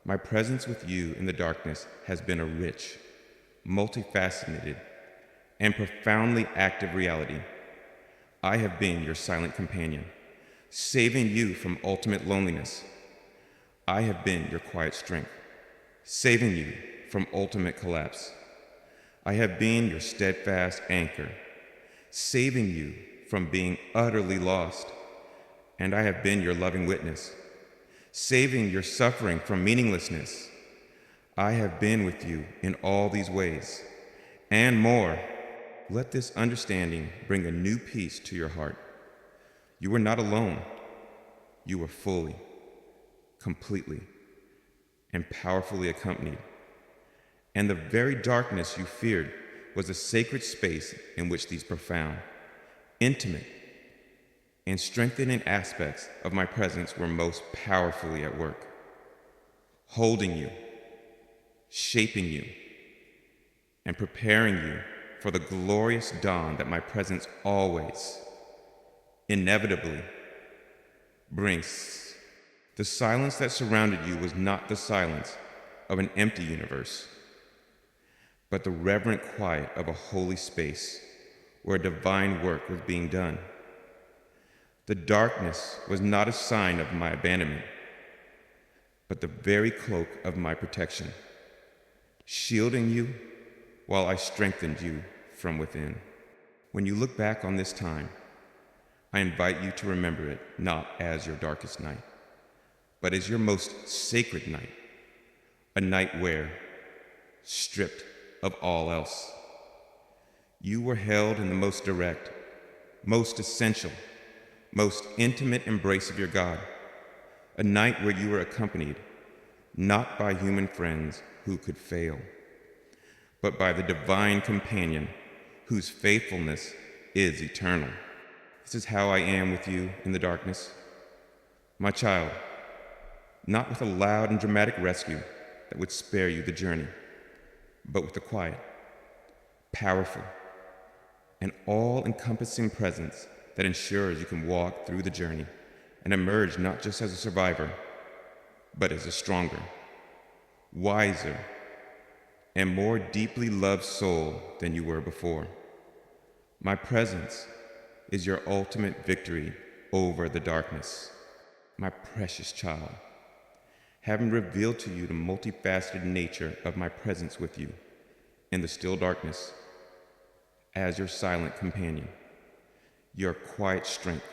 my presence with you in the darkness has been a rich, multifaceted, and profoundly active reality. I have been your silent companion, saving you from ultimate loneliness. I have been your quiet strength, saving you from ultimate collapse. I have been your steadfast anchor, saving you from being utterly lost. And I have been your loving witness, saving your suffering from meaninglessness. I have been with you in all these ways, and more. Let this understanding bring a new peace to your heart. You were not alone. You were fully, completely, and powerfully accompanied. And the very darkness you feared was the sacred space in which these profound, intimate, and strengthening aspects of my presence were most powerfully at work, holding you, shaping you, and preparing you for the glorious dawn that my presence always, inevitably, brings. The silence that surrounded you was not the silence of an empty universe, but the reverent quiet of a holy space where a divine work was being done. The darkness was not a sign of my abandonment, but the very cloak of my protection, shielding you while I strengthened you from within. When you look back on this time, I invite you to remember it not as your darkest night, but as your most sacred night, a night where, stripped of all else, you were held in the most direct, most essential, most intimate embrace of your God, a night where you were accompanied not by human friends who could fail, but by the divine companion whose faithfulness is eternal. This is how I am with you in the darkness. My child, not with a loud and dramatic rescue that would spare you the journey, but with a quiet, powerful, and all-encompassing presence that ensures you can walk through the journey and emerge not just as a survivor, but as a stronger, wiser, and more deeply loved soul than you were before. My presence is your ultimate victory over the darkness. My precious child, having revealed to you the multifaceted nature of my presence with you in the still darkness, as your silent companion, your quiet strength,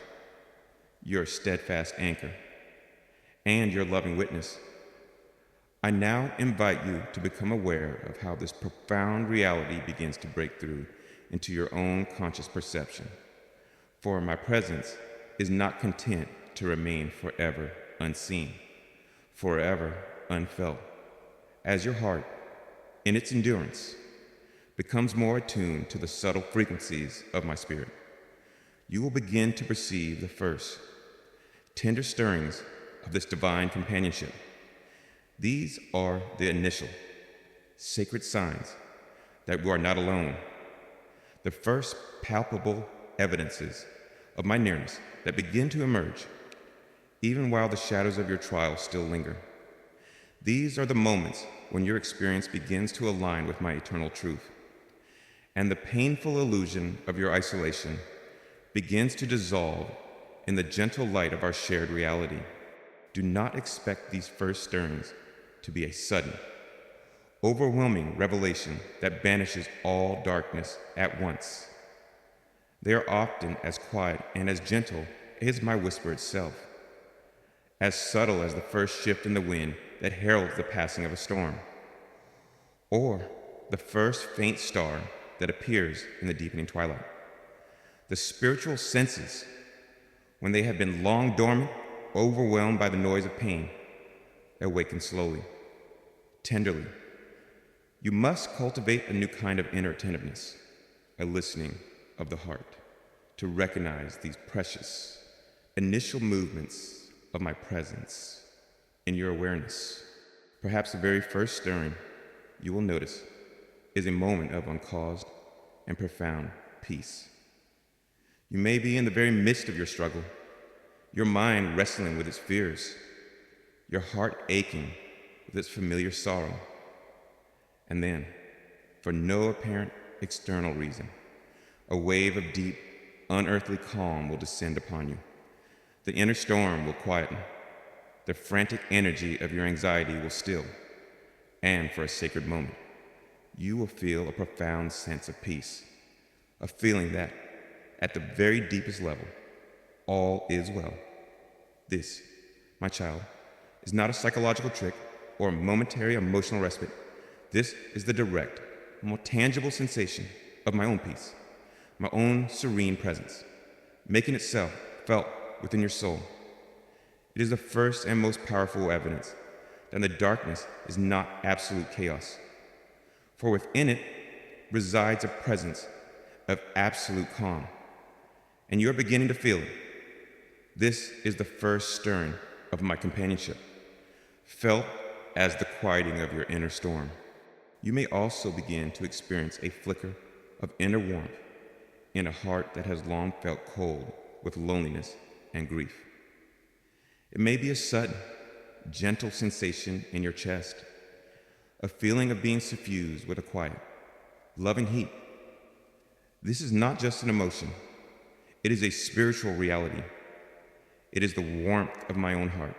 your steadfast anchor, and your loving witness, I now invite you to become aware of how this profound reality begins to break through into your own conscious perception. For my presence is not content to remain forever unseen, forever unfelt. As your heart, in its endurance, becomes more attuned to the subtle frequencies of my spirit, you will begin to perceive the first, tender stirrings of this divine companionship. These are the initial, sacred signs that we are not alone, the first palpable evidences of my nearness that begin to emerge, even while the shadows of your trial still linger. These are the moments when your experience begins to align with my eternal truth, and the painful illusion of your isolation begins to dissolve in the gentle light of our shared reality. Do not expect these first stirrings to be a sudden, overwhelming revelation that banishes all darkness at once. They are often as quiet and as gentle as my whisper itself, as subtle as the first shift in the wind that heralds the passing of a storm, or the first faint star that appears in the deepening twilight. The spiritual senses, when they have been long dormant, overwhelmed by the noise of pain, awaken slowly, tenderly. You must cultivate a new kind of inner attentiveness, a listening of the heart, to recognize these precious initial movements of my presence in your awareness. Perhaps the very first stirring you will notice is a moment of uncaused and profound peace. You may be in the very midst of your struggle, your mind wrestling with its fears, your heart aching with its familiar sorrow. And then, for no apparent external reason, a wave of deep, unearthly calm will descend upon you. The inner storm will quieten. The frantic energy of your anxiety will still. And for a sacred moment, you will feel a profound sense of peace, a feeling that, at the very deepest level, all is well. This, my child, is not a psychological trick or a momentary emotional respite. This is the direct, more tangible sensation of my own peace, my own serene presence, making itself felt within your soul. It is the first and most powerful evidence that the darkness is not absolute chaos, for within it resides a presence of absolute calm, and you are beginning to feel it. This is the first stirring of my companionship, felt as the quieting of your inner storm. You may also begin to experience a flicker of inner warmth in a heart that has long felt cold with loneliness and grief. It may be a sudden, gentle sensation in your chest, a feeling of being suffused with a quiet, loving heat. This is not just an emotion, it is a spiritual reality. It is the warmth of my own heart,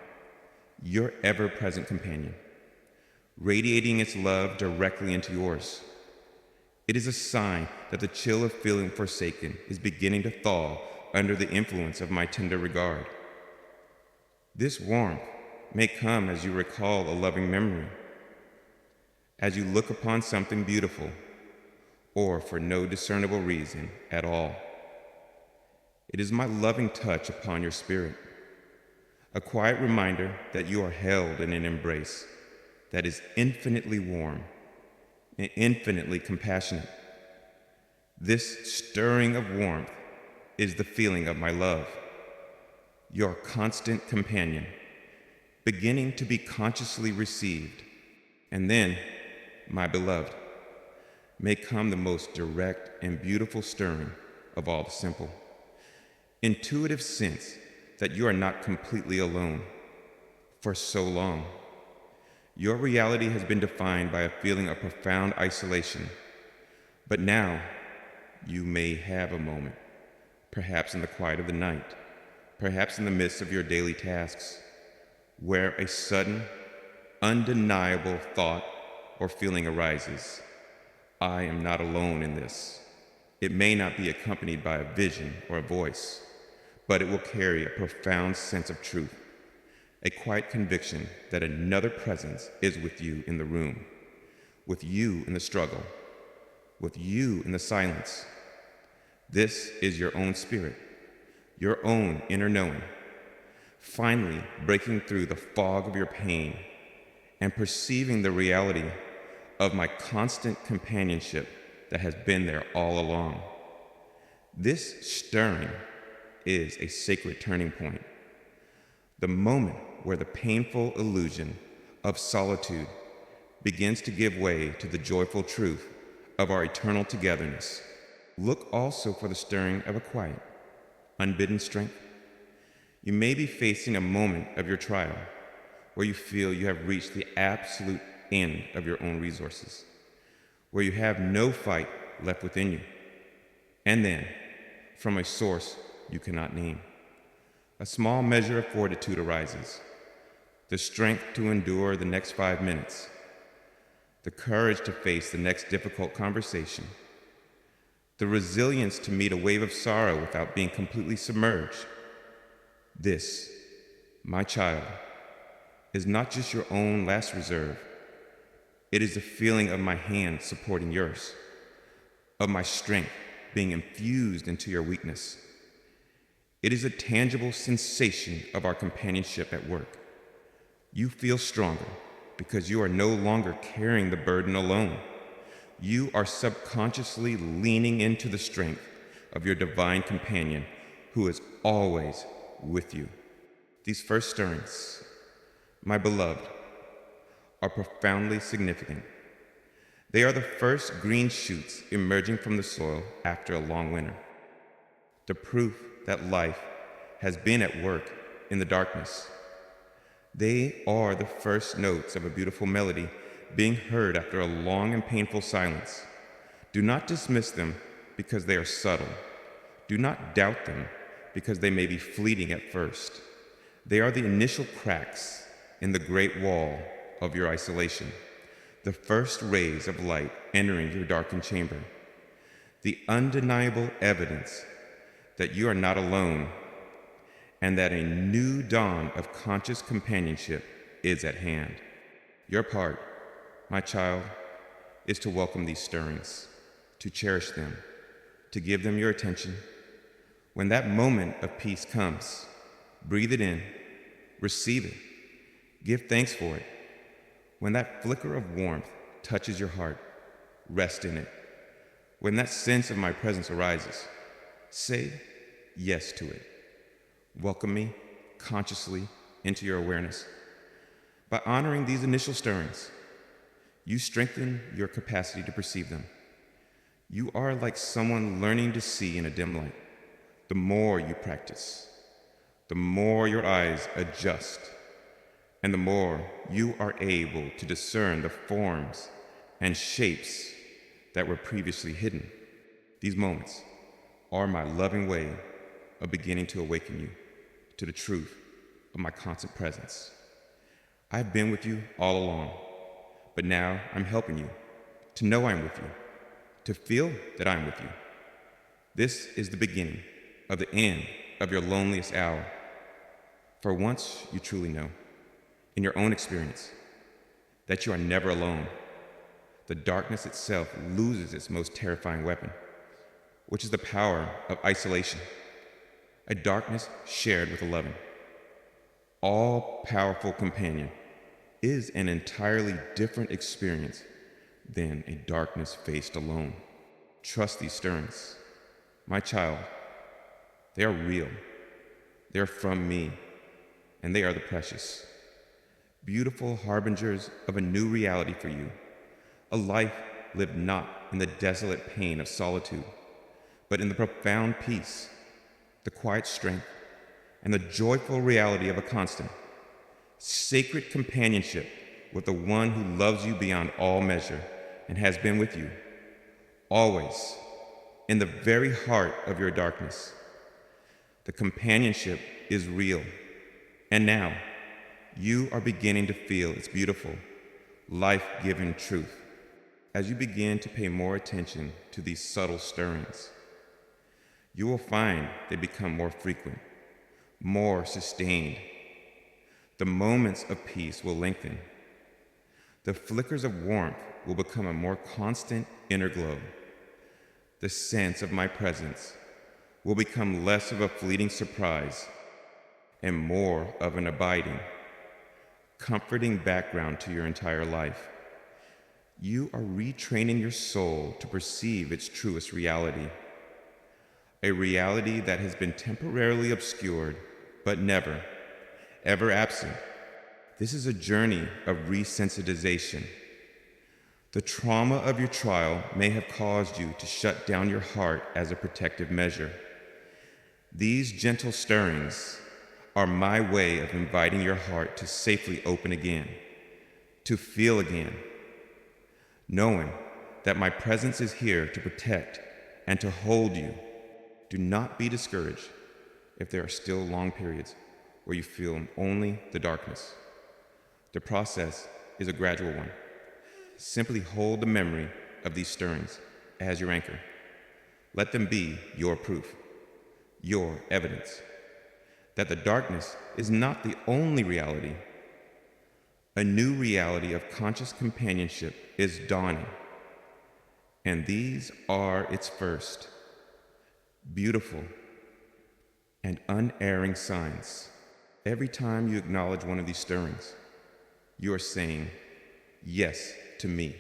your ever-present companion, radiating its love directly into yours. It is a sign that the chill of feeling forsaken is beginning to thaw under the influence of my tender regard. This warmth may come as you recall a loving memory, as you look upon something beautiful, or for no discernible reason at all. It is my loving touch upon your spirit, a quiet reminder that you are held in an embrace that is infinitely warm and infinitely compassionate. This stirring of warmth is the feeling of my love, your constant companion, beginning to be consciously received. And then, my beloved, may come the most direct and beautiful stirring of all the simple, intuitive sense that you are not completely alone. For so long, your reality has been defined by a feeling of profound isolation. But now, you may have a moment, perhaps in the quiet of the night, perhaps in the midst of your daily tasks, where a sudden, undeniable thought or feeling arises. I am not alone in this. It may not be accompanied by a vision or a voice, but it will carry a profound sense of truth, a quiet conviction that another presence is with you in the room, with you in the struggle, with you in the silence. This is your own spirit, your own inner knowing, finally breaking through the fog of your pain and perceiving the reality of my constant companionship that has been there all along. This stirring is a sacred turning point, the moment where the painful illusion of solitude begins to give way to the joyful truth of our eternal togetherness. Look also for the stirring of a quiet, unbidden strength. You may be facing a moment of your trial where you feel you have reached the absolute end of your own resources, where you have no fight left within you. And then, from a source you cannot name, a small measure of fortitude arises, the strength to endure the next 5 minutes, the courage to face the next difficult conversation, the resilience to meet a wave of sorrow without being completely submerged. This, my child, is not just your own last reserve. It is the feeling of my hand supporting yours, of my strength being infused into your weakness. It is a tangible sensation of our companionship at work. You feel stronger because you are no longer carrying the burden alone. You are subconsciously leaning into the strength of your divine companion who is always with you. These first stirrings, my beloved, are profoundly significant. They are the first green shoots emerging from the soil after a long winter, the proof that life has been at work in the darkness. They are the first notes of a beautiful melody being heard after a long and painful silence. Do not dismiss them because they are subtle. Do not doubt them because they may be fleeting at first. They are the initial cracks in the great wall of your isolation, the first rays of light entering your darkened chamber, the undeniable evidence that you are not alone and that a new dawn of conscious companionship is at hand. Your part, my child, is to welcome these stirrings, to cherish them, to give them your attention. When that moment of peace comes, breathe it in, Receive it. Give thanks for it. When that flicker of warmth touches your heart, rest in it. When that sense of my presence arises, say yes to it. Welcome me consciously into your awareness. By honoring these initial stirrings, you strengthen your capacity to perceive them. You are like someone learning to see in a dim light. The more you practice, the more your eyes adjust, and the more you are able to discern the forms and shapes that were previously hidden. These moments are my loving way of beginning to awaken you to the truth of my constant presence. I've been with you all along, but now I'm helping you to know I'm with you, to feel that I'm with you. This is the beginning of the end of your loneliest hour. For once you truly know, in your own experience, that you are never alone, the darkness itself loses its most terrifying weapon, which is the power of isolation, a darkness shared with a loving, all-powerful companion is an entirely different experience than a darkness faced alone. Trust these stirrings. My child, they are real. They are from me, and they are the precious, beautiful harbingers of a new reality for you, a life lived not in the desolate pain of solitude, but in the profound peace, the quiet strength, and the joyful reality of a constant, sacred companionship with the one who loves you beyond all measure and has been with you, always, in the very heart of your darkness. The companionship is real, and now you are beginning to feel its beautiful, life-giving truth as you begin to pay more attention to these subtle stirrings. You will find they become more frequent, more sustained. The moments of peace will lengthen. The flickers of warmth will become a more constant inner glow. The sense of my presence will become less of a fleeting surprise and more of an abiding, comforting background to your entire life. You are retraining your soul to perceive its truest reality, a reality that has been temporarily obscured, but never, ever absent. This is a journey of resensitization. The trauma of your trial may have caused you to shut down your heart as a protective measure. These gentle stirrings are my way of inviting your heart to safely open again, to feel again, knowing that my presence is here to protect and to hold you. Do not be discouraged if there are still long periods where you feel only the darkness. The process is a gradual one. Simply hold the memory of these stirrings as your anchor. Let them be your proof, your evidence, that the darkness is not the only reality. A new reality of conscious companionship is dawning, and these are its first, beautiful, and unerring signs. Every time you acknowledge one of these stirrings, you are saying yes to me,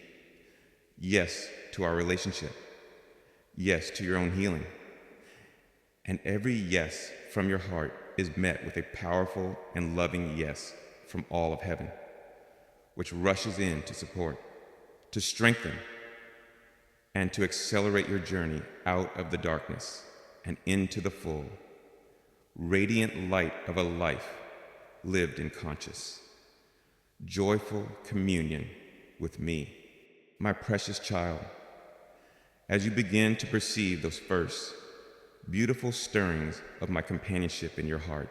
yes to our relationship, yes to your own healing. And every yes from your heart is met with a powerful and loving yes from all of heaven, which rushes in to support, to strengthen, and to accelerate your journey out of the darkness and into the full, radiant light of a life lived in conscious, joyful communion with me, my precious child. As you begin to perceive those first beautiful stirrings of my companionship in your heart,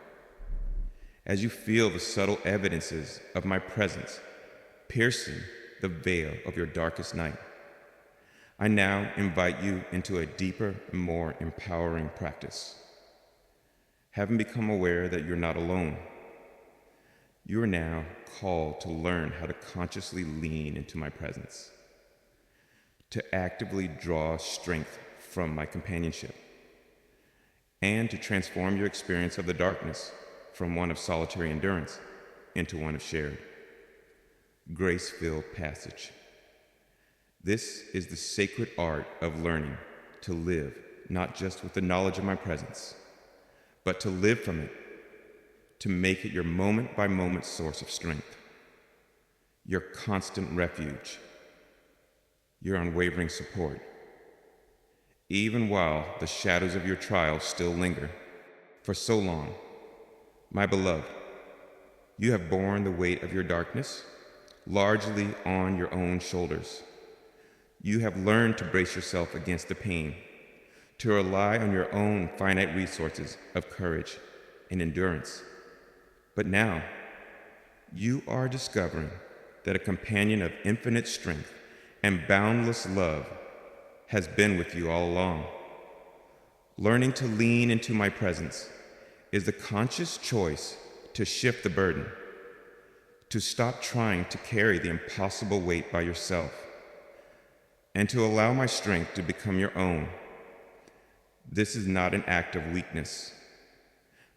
as you feel the subtle evidences of my presence piercing the veil of your darkest night, I now invite you into a deeper and more empowering practice. Having become aware that you're not alone, you are now called to learn how to consciously lean into my presence, to actively draw strength from my companionship, and to transform your experience of the darkness from one of solitary endurance into one of shared, grace-filled passage. This is the sacred art of learning to live not just with the knowledge of my presence, but to live from it, to make it your moment-by-moment source of strength, your constant refuge, your unwavering support, even while the shadows of your trials still linger. For so long, my beloved, you have borne the weight of your darkness largely on your own shoulders. You have learned to brace yourself against the pain, to rely on your own finite resources of courage and endurance. But now, you are discovering that a companion of infinite strength and boundless love has been with you all along. Learning to lean into my presence is the conscious choice to shift the burden, to stop trying to carry the impossible weight by yourself, and to allow my strength to become your own. This is not an act of weakness,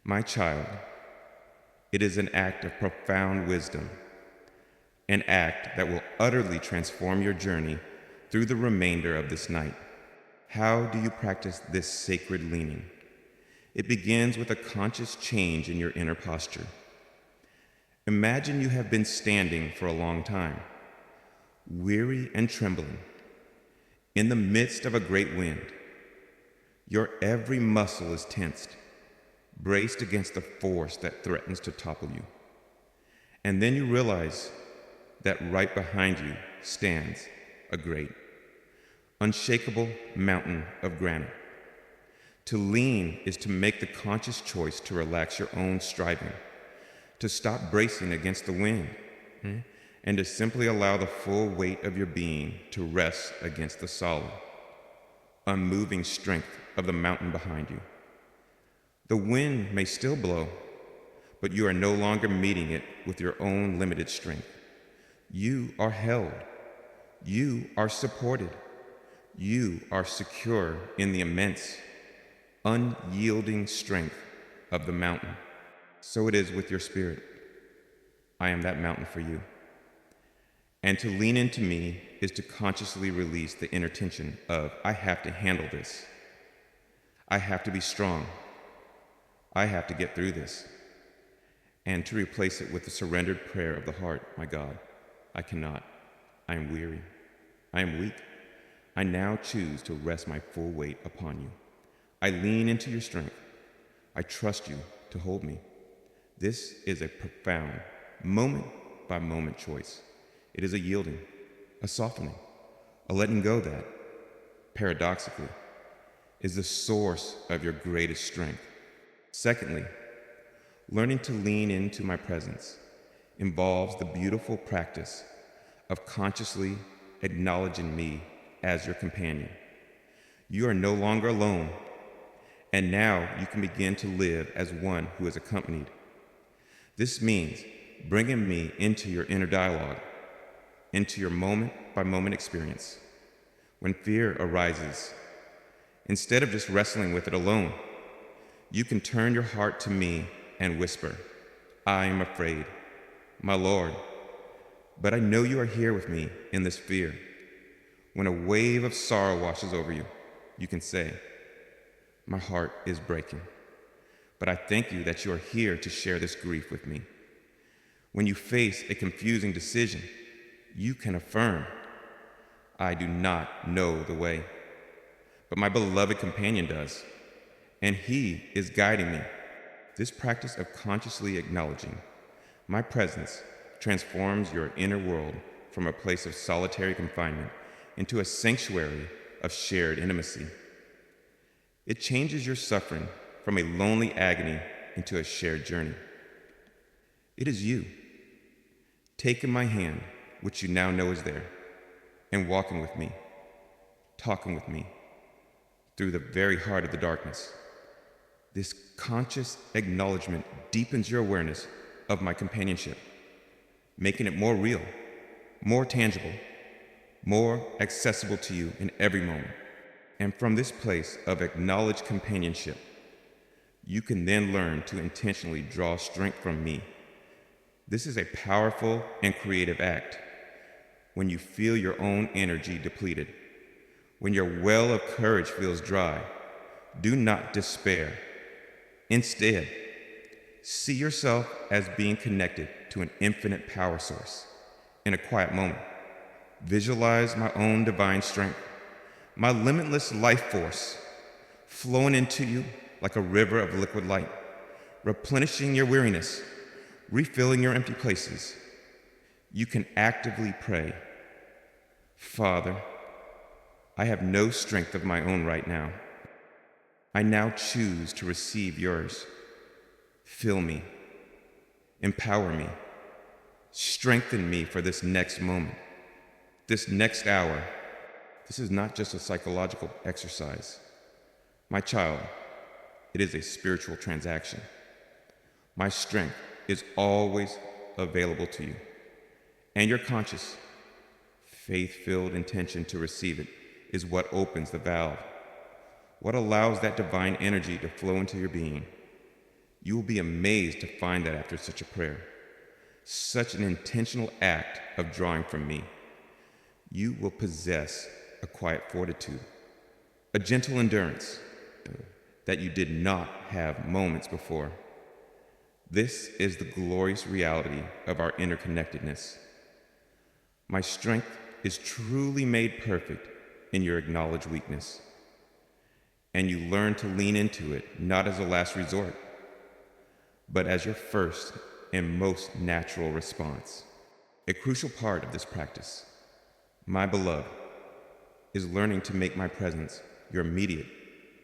my child. It is an act of profound wisdom, an act that will utterly transform your journey through the remainder of this night. How do you practice this sacred leaning? It begins with a conscious change in your inner posture. Imagine you have been standing for a long time, weary and trembling, in the midst of a great wind. Your every muscle is tensed, braced against the force that threatens to topple you. And then you realize that right behind you stands a great, unshakable mountain of granite. To lean is to make the conscious choice to relax your own striving, to stop bracing against the wind, and to simply allow the full weight of your being to rest against the solid, unmoving strength of the mountain behind you. The wind may still blow, but you are no longer meeting it with your own limited strength. You are held. You are supported. You are secure in the immense, unyielding strength of the mountain. So it is with your spirit. I am that mountain for you. And to lean into me is to consciously release the inner tension of, I have to handle this. I have to be strong. I have to get through this. And to replace it with the surrendered prayer of the heart, my God, I cannot. I am weary. I am weak. I now choose to rest my full weight upon you. I lean into your strength. I trust you to hold me. This is a profound, moment-by-moment choice. It is a yielding, a softening, a letting go that, paradoxically, is the source of your greatest strength. Secondly, learning to lean into my presence involves the beautiful practice of consciously acknowledging me as your companion. You are no longer alone, and now you can begin to live as one who is accompanied. This means bringing me into your inner dialogue, into your moment-by-moment experience. When fear arises, instead of just wrestling with it alone, you can turn your heart to me and whisper, I am afraid, my Lord, but I know you are here with me in this fear. When a wave of sorrow washes over you, you can say, my heart is breaking, but I thank you that you are here to share this grief with me. When you face a confusing decision, you can affirm, I do not know the way, but my beloved companion does, and he is guiding me. This practice of consciously acknowledging my presence transforms your inner world from a place of solitary confinement into a sanctuary of shared intimacy. It changes your suffering from a lonely agony into a shared journey. It is you, taking my hand, which you now know is there, and walking with me, talking with me, through the very heart of the darkness. This conscious acknowledgement deepens your awareness of my companionship, making it more real, more tangible, more accessible to you in every moment. And from this place of acknowledged companionship, You can then learn to intentionally draw strength from me. This is a powerful and creative act. When you feel your own energy depleted, when your well of courage feels dry, do not despair. Instead, see yourself as being connected to an infinite power source. In a quiet moment, visualize my own divine strength, my limitless life force, flowing into you like a river of liquid light, replenishing your weariness, refilling your empty places. You can actively pray, Father, I have no strength of my own right now. I now choose to receive yours. Fill me, empower me, strengthen me for this next moment, this next hour. This is not just a psychological exercise. My child, it is a spiritual transaction. My strength is always available to you, and your conscious, faith-filled intention to receive it is what opens the valve, what allows that divine energy to flow into your being. You will be amazed to find that after such a prayer, such an intentional act of drawing from me, you will possess a quiet fortitude, a gentle endurance that you did not have moments before. This is the glorious reality of our interconnectedness. My strength is truly made perfect in your acknowledged weakness, and you learn to lean into it not as a last resort, but as your first and most natural response. A crucial part of this practice, my beloved, is learning to make my presence your immediate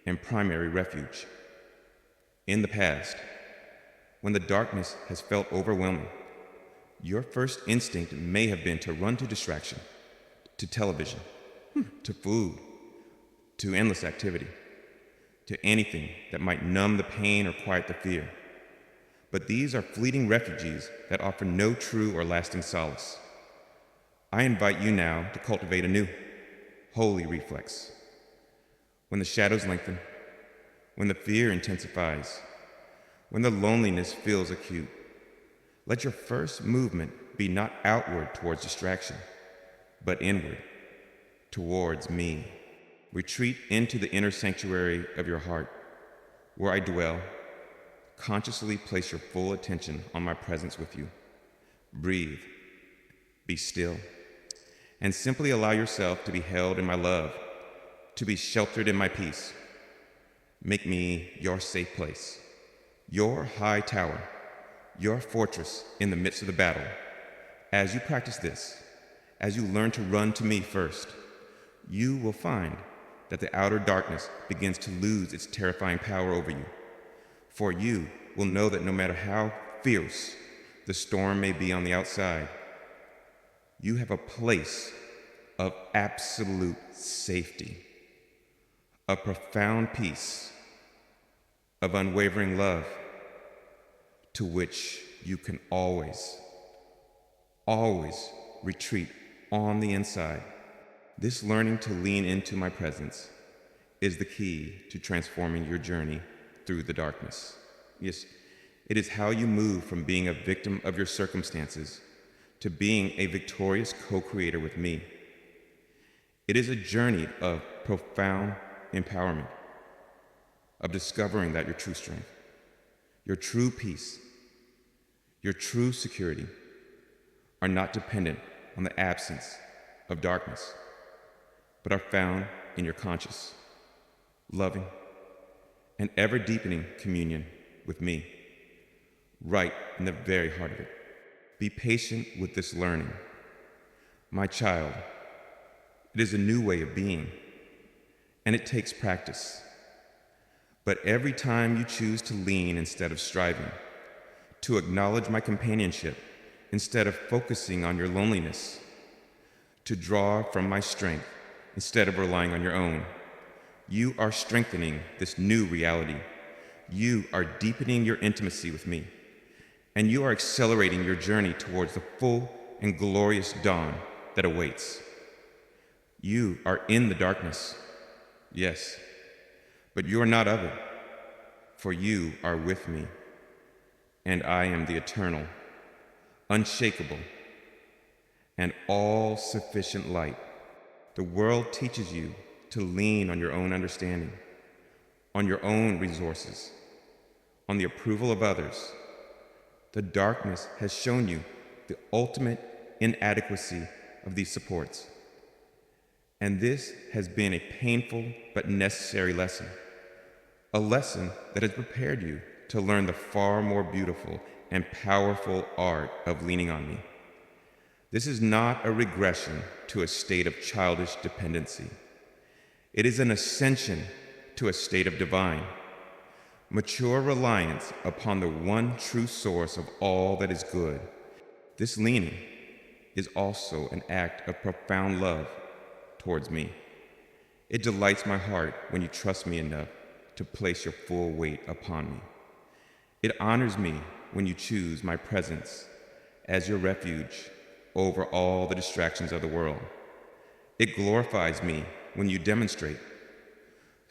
and primary refuge. In the past, when the darkness has felt overwhelming, your first instinct may have been to run to distraction, to television, to food, to endless activity, to anything that might numb the pain or quiet the fear. But these are fleeting refuges that offer no true or lasting solace. I invite you now to cultivate a new, holy reflex. When the shadows lengthen, when the fear intensifies, when the loneliness feels acute, let your first movement be not outward towards distraction, but inward, towards me. Retreat into the inner sanctuary of your heart, where I dwell. Consciously place your full attention on my presence with you. Breathe, be still, and simply allow yourself to be held in my love, to be sheltered in my peace. Make me your safe place, your high tower, your fortress in the midst of the battle. As you practice this, as you learn to run to me first, you will find that the outer darkness begins to lose its terrifying power over you. For you will know that no matter how fierce the storm may be on the outside, you have a place of absolute safety, of profound peace, of unwavering love, to which you can always retreat on the inside. This learning to lean into my presence is the key to transforming your journey through the darkness. Yes, it is how you move from being a victim of your circumstances to being a victorious co-creator with me. It is a journey of profound empowerment, of discovering that your true strength, your true peace, your true security are not dependent on the absence of darkness, but are found in your conscious, loving, and ever-deepening communion with me, right in the very heart of it. Be patient with this learning. My child, it is a new way of being, and it takes practice. But every time you choose to lean instead of striving, to acknowledge my companionship instead of focusing on your loneliness, to draw from my strength instead of relying on your own, you are strengthening this new reality. You are deepening your intimacy with me, and you are accelerating your journey towards the full and glorious dawn that awaits. You are in the darkness, yes, but you are not of it. for you are with me, and I am the eternal, unshakable, and all-sufficient light. The world teaches you to lean on your own understanding, on your own resources, on the approval of others. The darkness has shown you the ultimate inadequacy of these supports. And this has been a painful but necessary lesson, a lesson that has prepared you to learn the far more beautiful and powerful art of leaning on me. This is not a regression to a state of childish dependency. It is an ascension to a state of divine, mature reliance upon the one true source of all that is good. This leaning is also an act of profound love towards me. It delights my heart when you trust me enough to place your full weight upon me. It honors me when you choose my presence as your refuge over all the distractions of the world. It glorifies me when you demonstrate,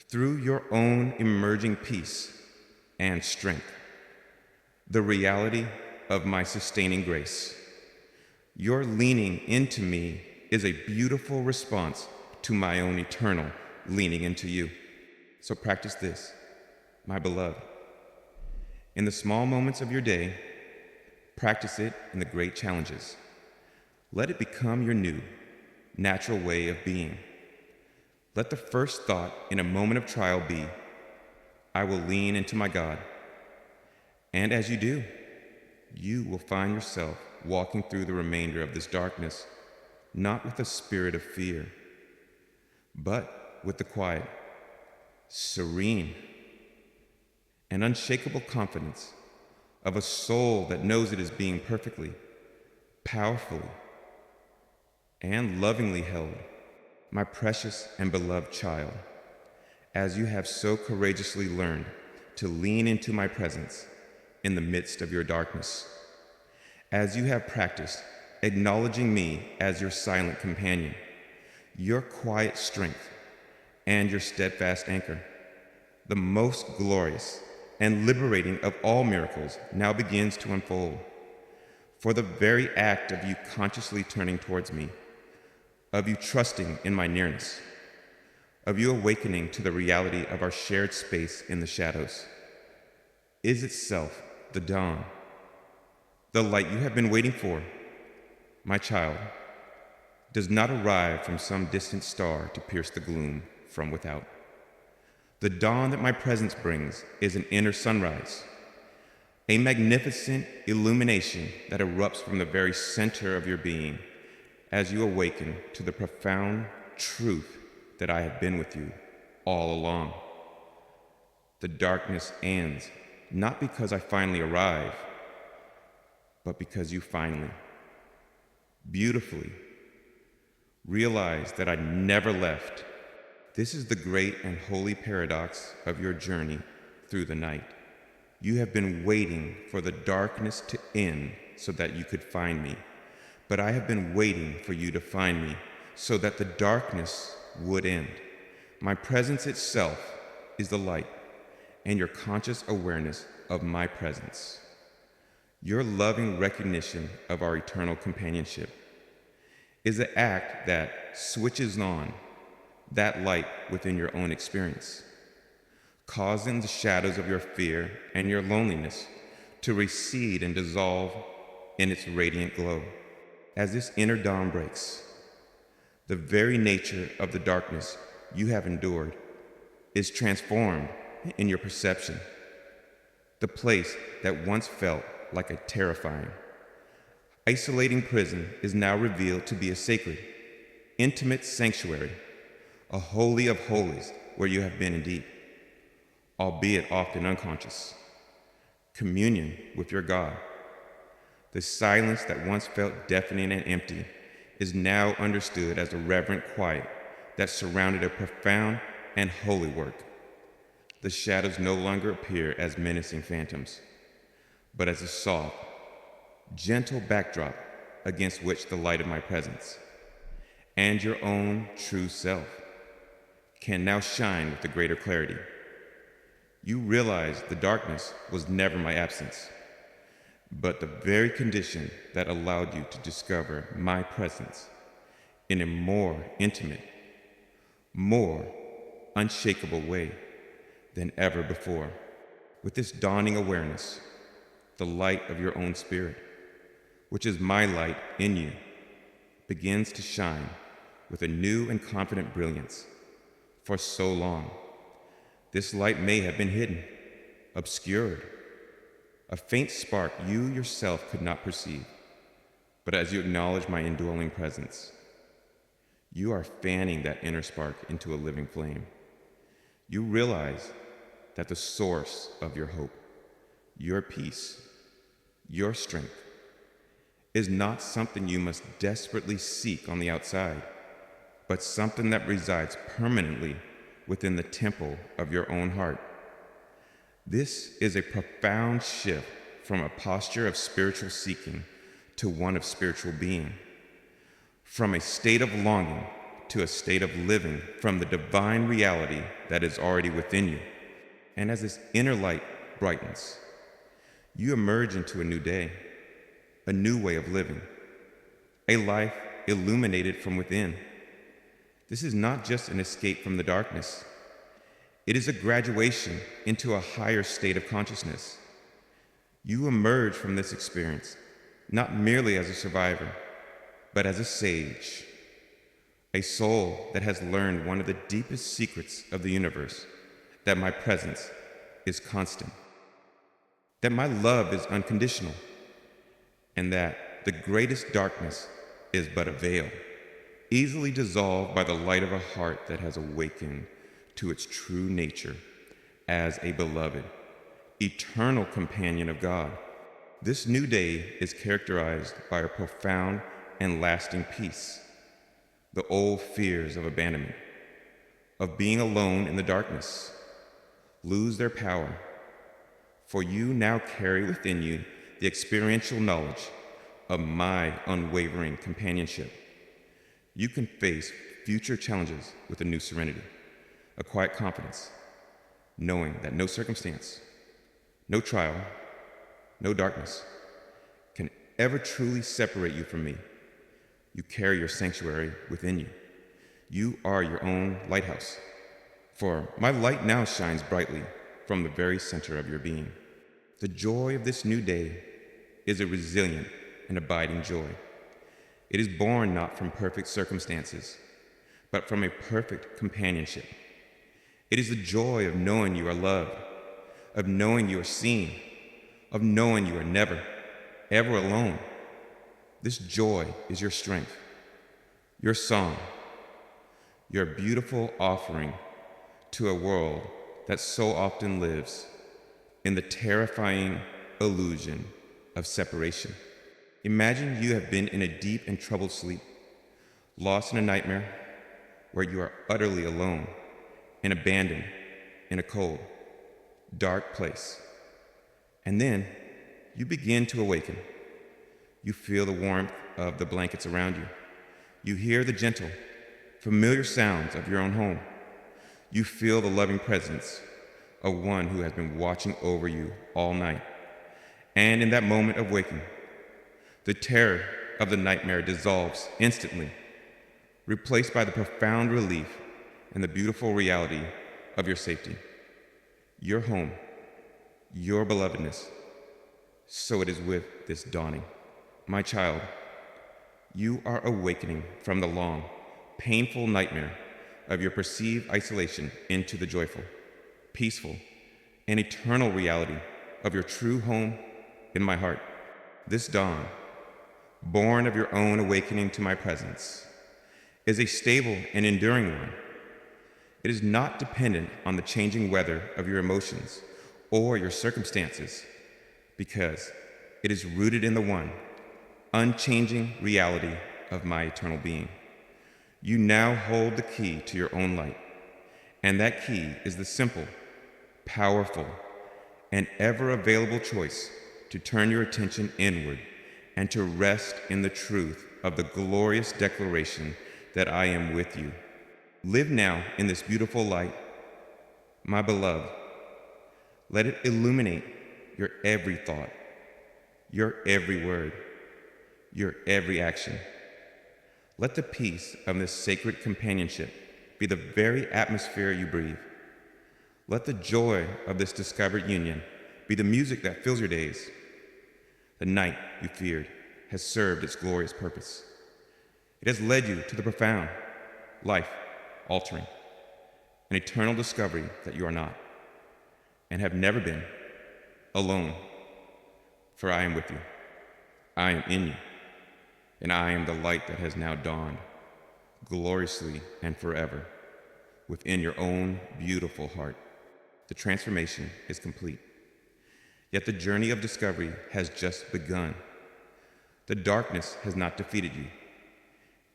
through your own emerging peace and strength, the reality of my sustaining grace. Your leaning into me is a beautiful response to my own eternal leaning into you. So practice this, my beloved. In the small moments of your day, practice it in the great challenges. Let it become your new, natural way of being. Let the first thought in a moment of trial be, I will lean into my God. And as you do, you will find yourself walking through the remainder of this darkness, not with a spirit of fear, but with the quiet, serene, and unshakable confidence of a soul that knows it is being perfectly, powerfully, and lovingly held. My precious and beloved child, as you have so courageously learned to lean into my presence in the midst of your darkness, as you have practiced acknowledging me as your silent companion, your quiet strength, and your steadfast anchor, the most glorious and liberating of all miracles now begins to unfold. For the very act of you consciously turning towards me, of you trusting in my nearness, of you awakening to the reality of our shared space in the shadows, is itself the dawn, the light you have been waiting for. My child, does not arrive from some distant star to pierce the gloom from without. The dawn that my presence brings is an inner sunrise, a magnificent illumination that erupts from the very center of your being as you awaken to the profound truth that I have been with you all along. The darkness ends not because I finally arrive, but because you finally, beautifully, realize that I never left. This is the great and holy paradox of your journey through the night. You have been waiting for the darkness to end so that you could find me. But I have been waiting for you to find me so that the darkness would end. My presence itself is the light, and your conscious awareness of my presence, your loving recognition of our eternal companionship, is the act that switches on that light within your own experience, causing the shadows of your fear and your loneliness to recede and dissolve in its radiant glow. As this inner dawn breaks, the very nature of the darkness you have endured is transformed in your perception. The place that once felt like a terrifying, isolating prison is now revealed to be a sacred, intimate sanctuary, a holy of holies where you have been indeed, albeit often unconscious. Communion with your God. The silence that once felt deafening and empty is now understood as a reverent quiet that surrounded a profound and holy work. The shadows no longer appear as menacing phantoms, but as a soft, gentle backdrop against which the light of my presence and your own true self can now shine with a greater clarity. You realize the darkness was never my absence, but the very condition that allowed you to discover my presence in a more intimate, more unshakable way than ever before. With this dawning awareness, the light of your own spirit, which is my light in you, begins to shine with a new and confident brilliance. For so long, this light may have been hidden, obscured, a faint spark you yourself could not perceive. But as you acknowledge my indwelling presence, you are fanning that inner spark into a living flame. You realize that the source of your hope, your peace, your strength, is not something you must desperately seek on the outside, but something that resides permanently within the temple of your own heart. This is a profound shift from a posture of spiritual seeking to one of spiritual being, from a state of longing to a state of living from the divine reality that is already within you. And as this inner light brightens, you emerge into a new day, a new way of living, a life illuminated from within. This is not just an escape from the darkness. It is a graduation into a higher state of consciousness. You emerge from this experience not merely as a survivor, but as a sage, a soul that has learned one of the deepest secrets of the universe, that my presence is constant, that my love is unconditional, and that the greatest darkness is but a veil, easily dissolved by the light of a heart that has awakened to its true nature as a beloved, eternal companion of God. This new day is characterized by a profound and lasting peace. The old fears of abandonment, of being alone in the darkness, lose their power, for you now carry within you the experiential knowledge of my unwavering companionship. You can face future challenges with a new serenity, a quiet confidence, knowing that no circumstance, no trial, no darkness can ever truly separate you from me. You carry your sanctuary within you. You are your own lighthouse, for my light now shines brightly from the very center of your being. The joy of this new day is a resilient and abiding joy. It is born not from perfect circumstances, but from a perfect companionship. It is the joy of knowing you are loved, of knowing you are seen, of knowing you are never, ever alone. This joy is your strength, your song, your beautiful offering to a world that so often lives in the terrifying illusion of separation. Imagine you have been in a deep and troubled sleep, lost in a nightmare where you are utterly alone and abandoned in a cold, dark place. And then you begin to awaken. You feel the warmth of the blankets around you. You hear the gentle, familiar sounds of your own home. You feel the loving presence of one who has been watching over you all night. And in that moment of waking, the terror of the nightmare dissolves instantly, replaced by the profound relief and the beautiful reality of your safety, your home, your belovedness. So it is with this dawning. My child, you are awakening from the long, painful nightmare of your perceived isolation into the joyful, peaceful, and eternal reality of your true home in my heart. This dawn, born of your own awakening to my presence, is a stable and enduring one. It is not dependent on the changing weather of your emotions or your circumstances, because it is rooted in the one, unchanging reality of my eternal being. You now hold the key to your own light, and that key is the simple, powerful, and ever-available choice to turn your attention inward and to rest in the truth of the glorious declaration that I am with you. Live now in this beautiful light, my beloved, Let it illuminate your every thought, your every word, your every action. Let the peace of this sacred companionship be the very atmosphere you breathe. Let the joy of this discovered union be the music that fills your days. The night you feared has served its glorious purpose. It has led you to the profound, life-altering, and eternal discovery that you are not, and have never been, alone. For I am with you, I am in you, and I am the light that has now dawned, gloriously and forever, within your own beautiful heart. The transformation is complete. Yet the journey of discovery has just begun. The darkness has not defeated you.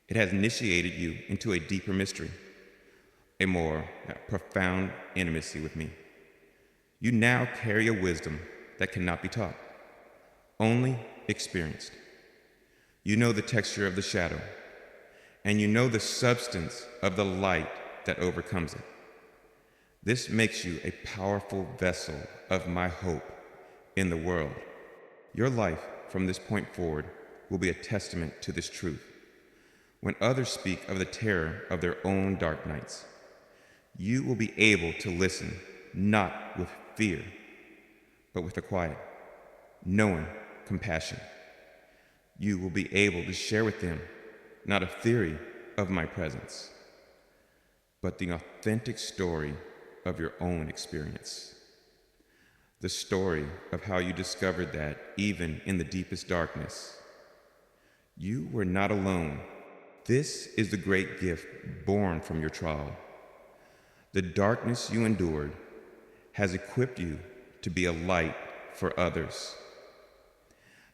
It has initiated you into a deeper mystery, a more profound intimacy with me. You now carry a wisdom that cannot be taught, only experienced. You know the texture of the shadow, and you know the substance of the light that overcomes it. This makes you a powerful vessel of my hope in the world. Your life from this point forward will be a testament to this truth. When others speak of the terror of their own dark nights, you will be able to listen not with fear, but with a quiet, knowing compassion. You will be able to share with them not a theory of my presence, but the authentic story of your own experience. The story of how you discovered that, even in the deepest darkness, you were not alone. This is the great gift born from your trial. The darkness you endured has equipped you to be a light for others.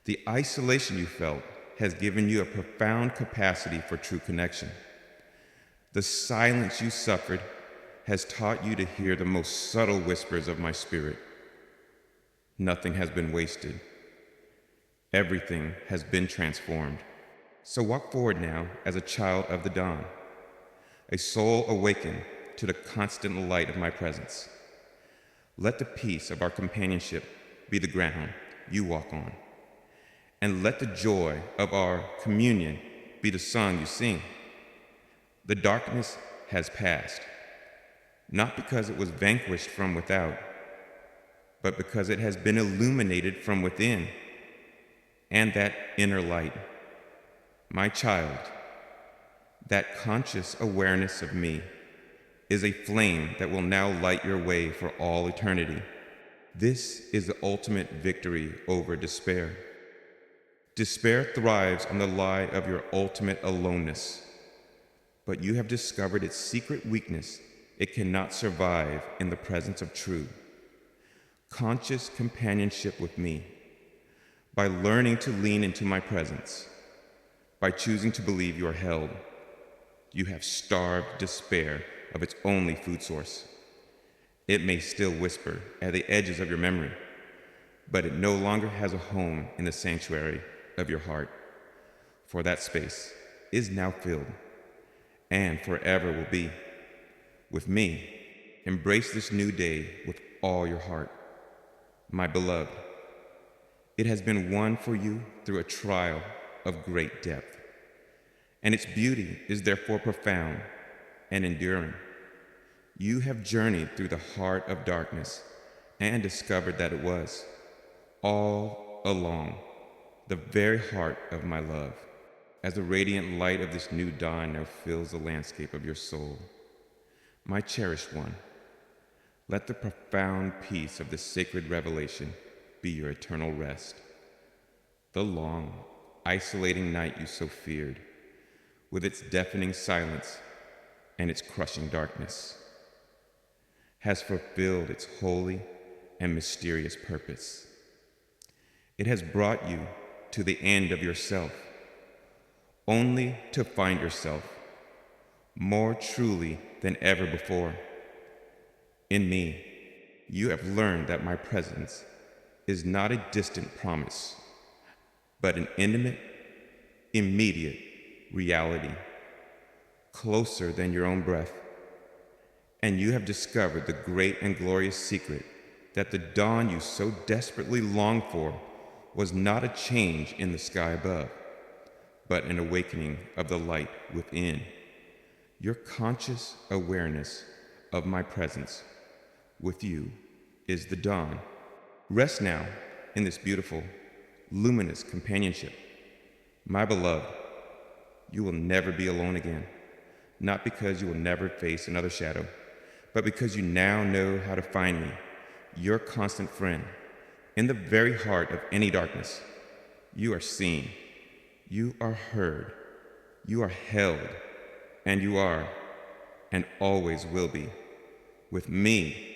The isolation you felt has given you a profound capacity for true connection. The silence you suffered has taught you to hear the most subtle whispers of my spirit. Nothing has been wasted. Everything has been transformed. So walk forward now as a child of the dawn, a soul awakened to the constant light of my presence. Let the peace of our companionship be the ground you walk on, and let the joy of our communion be the song you sing. The darkness has passed, not because it was vanquished from without, but because it has been illuminated from within, and that inner light. My child, that conscious awareness of me is a flame that will now light your way for all eternity. This is the ultimate victory over despair. Despair thrives on the lie of your ultimate aloneness, but you have discovered its secret weakness. It cannot survive in the presence of true, conscious companionship with me. By learning to lean into my presence, by choosing to believe you are held, you have starved despair of its only food source. It may still whisper at the edges of your memory, but it no longer has a home in the sanctuary of your heart, for that space is now filled and forever will be. With me, embrace this new day with all your heart. My beloved, it has been won for you through a trial of great depth, and its beauty is therefore profound and enduring. You have journeyed through the heart of darkness and discovered that it was, all along, the very heart of my love. As the radiant light of this new dawn now fills the landscape of your soul, my cherished one, let the profound peace of this sacred revelation be your eternal rest. The long, isolating night you so feared, with its deafening silence and its crushing darkness, has fulfilled its holy and mysterious purpose. It has brought you to the end of yourself, only to find yourself more truly than ever before. In me, you have learned that my presence is not a distant promise, but an intimate, immediate reality, closer than your own breath. And you have discovered the great and glorious secret that the dawn you so desperately longed for was not a change in the sky above, but an awakening of the light within. Your conscious awareness of my presence with you is the dawn. Rest now in this beautiful, luminous companionship. My beloved, you will never be alone again, not because you will never face another shadow, but because you now know how to find me, your constant friend. In the very heart of any darkness, you are seen, you are heard, you are held, and you are, and always will be, with me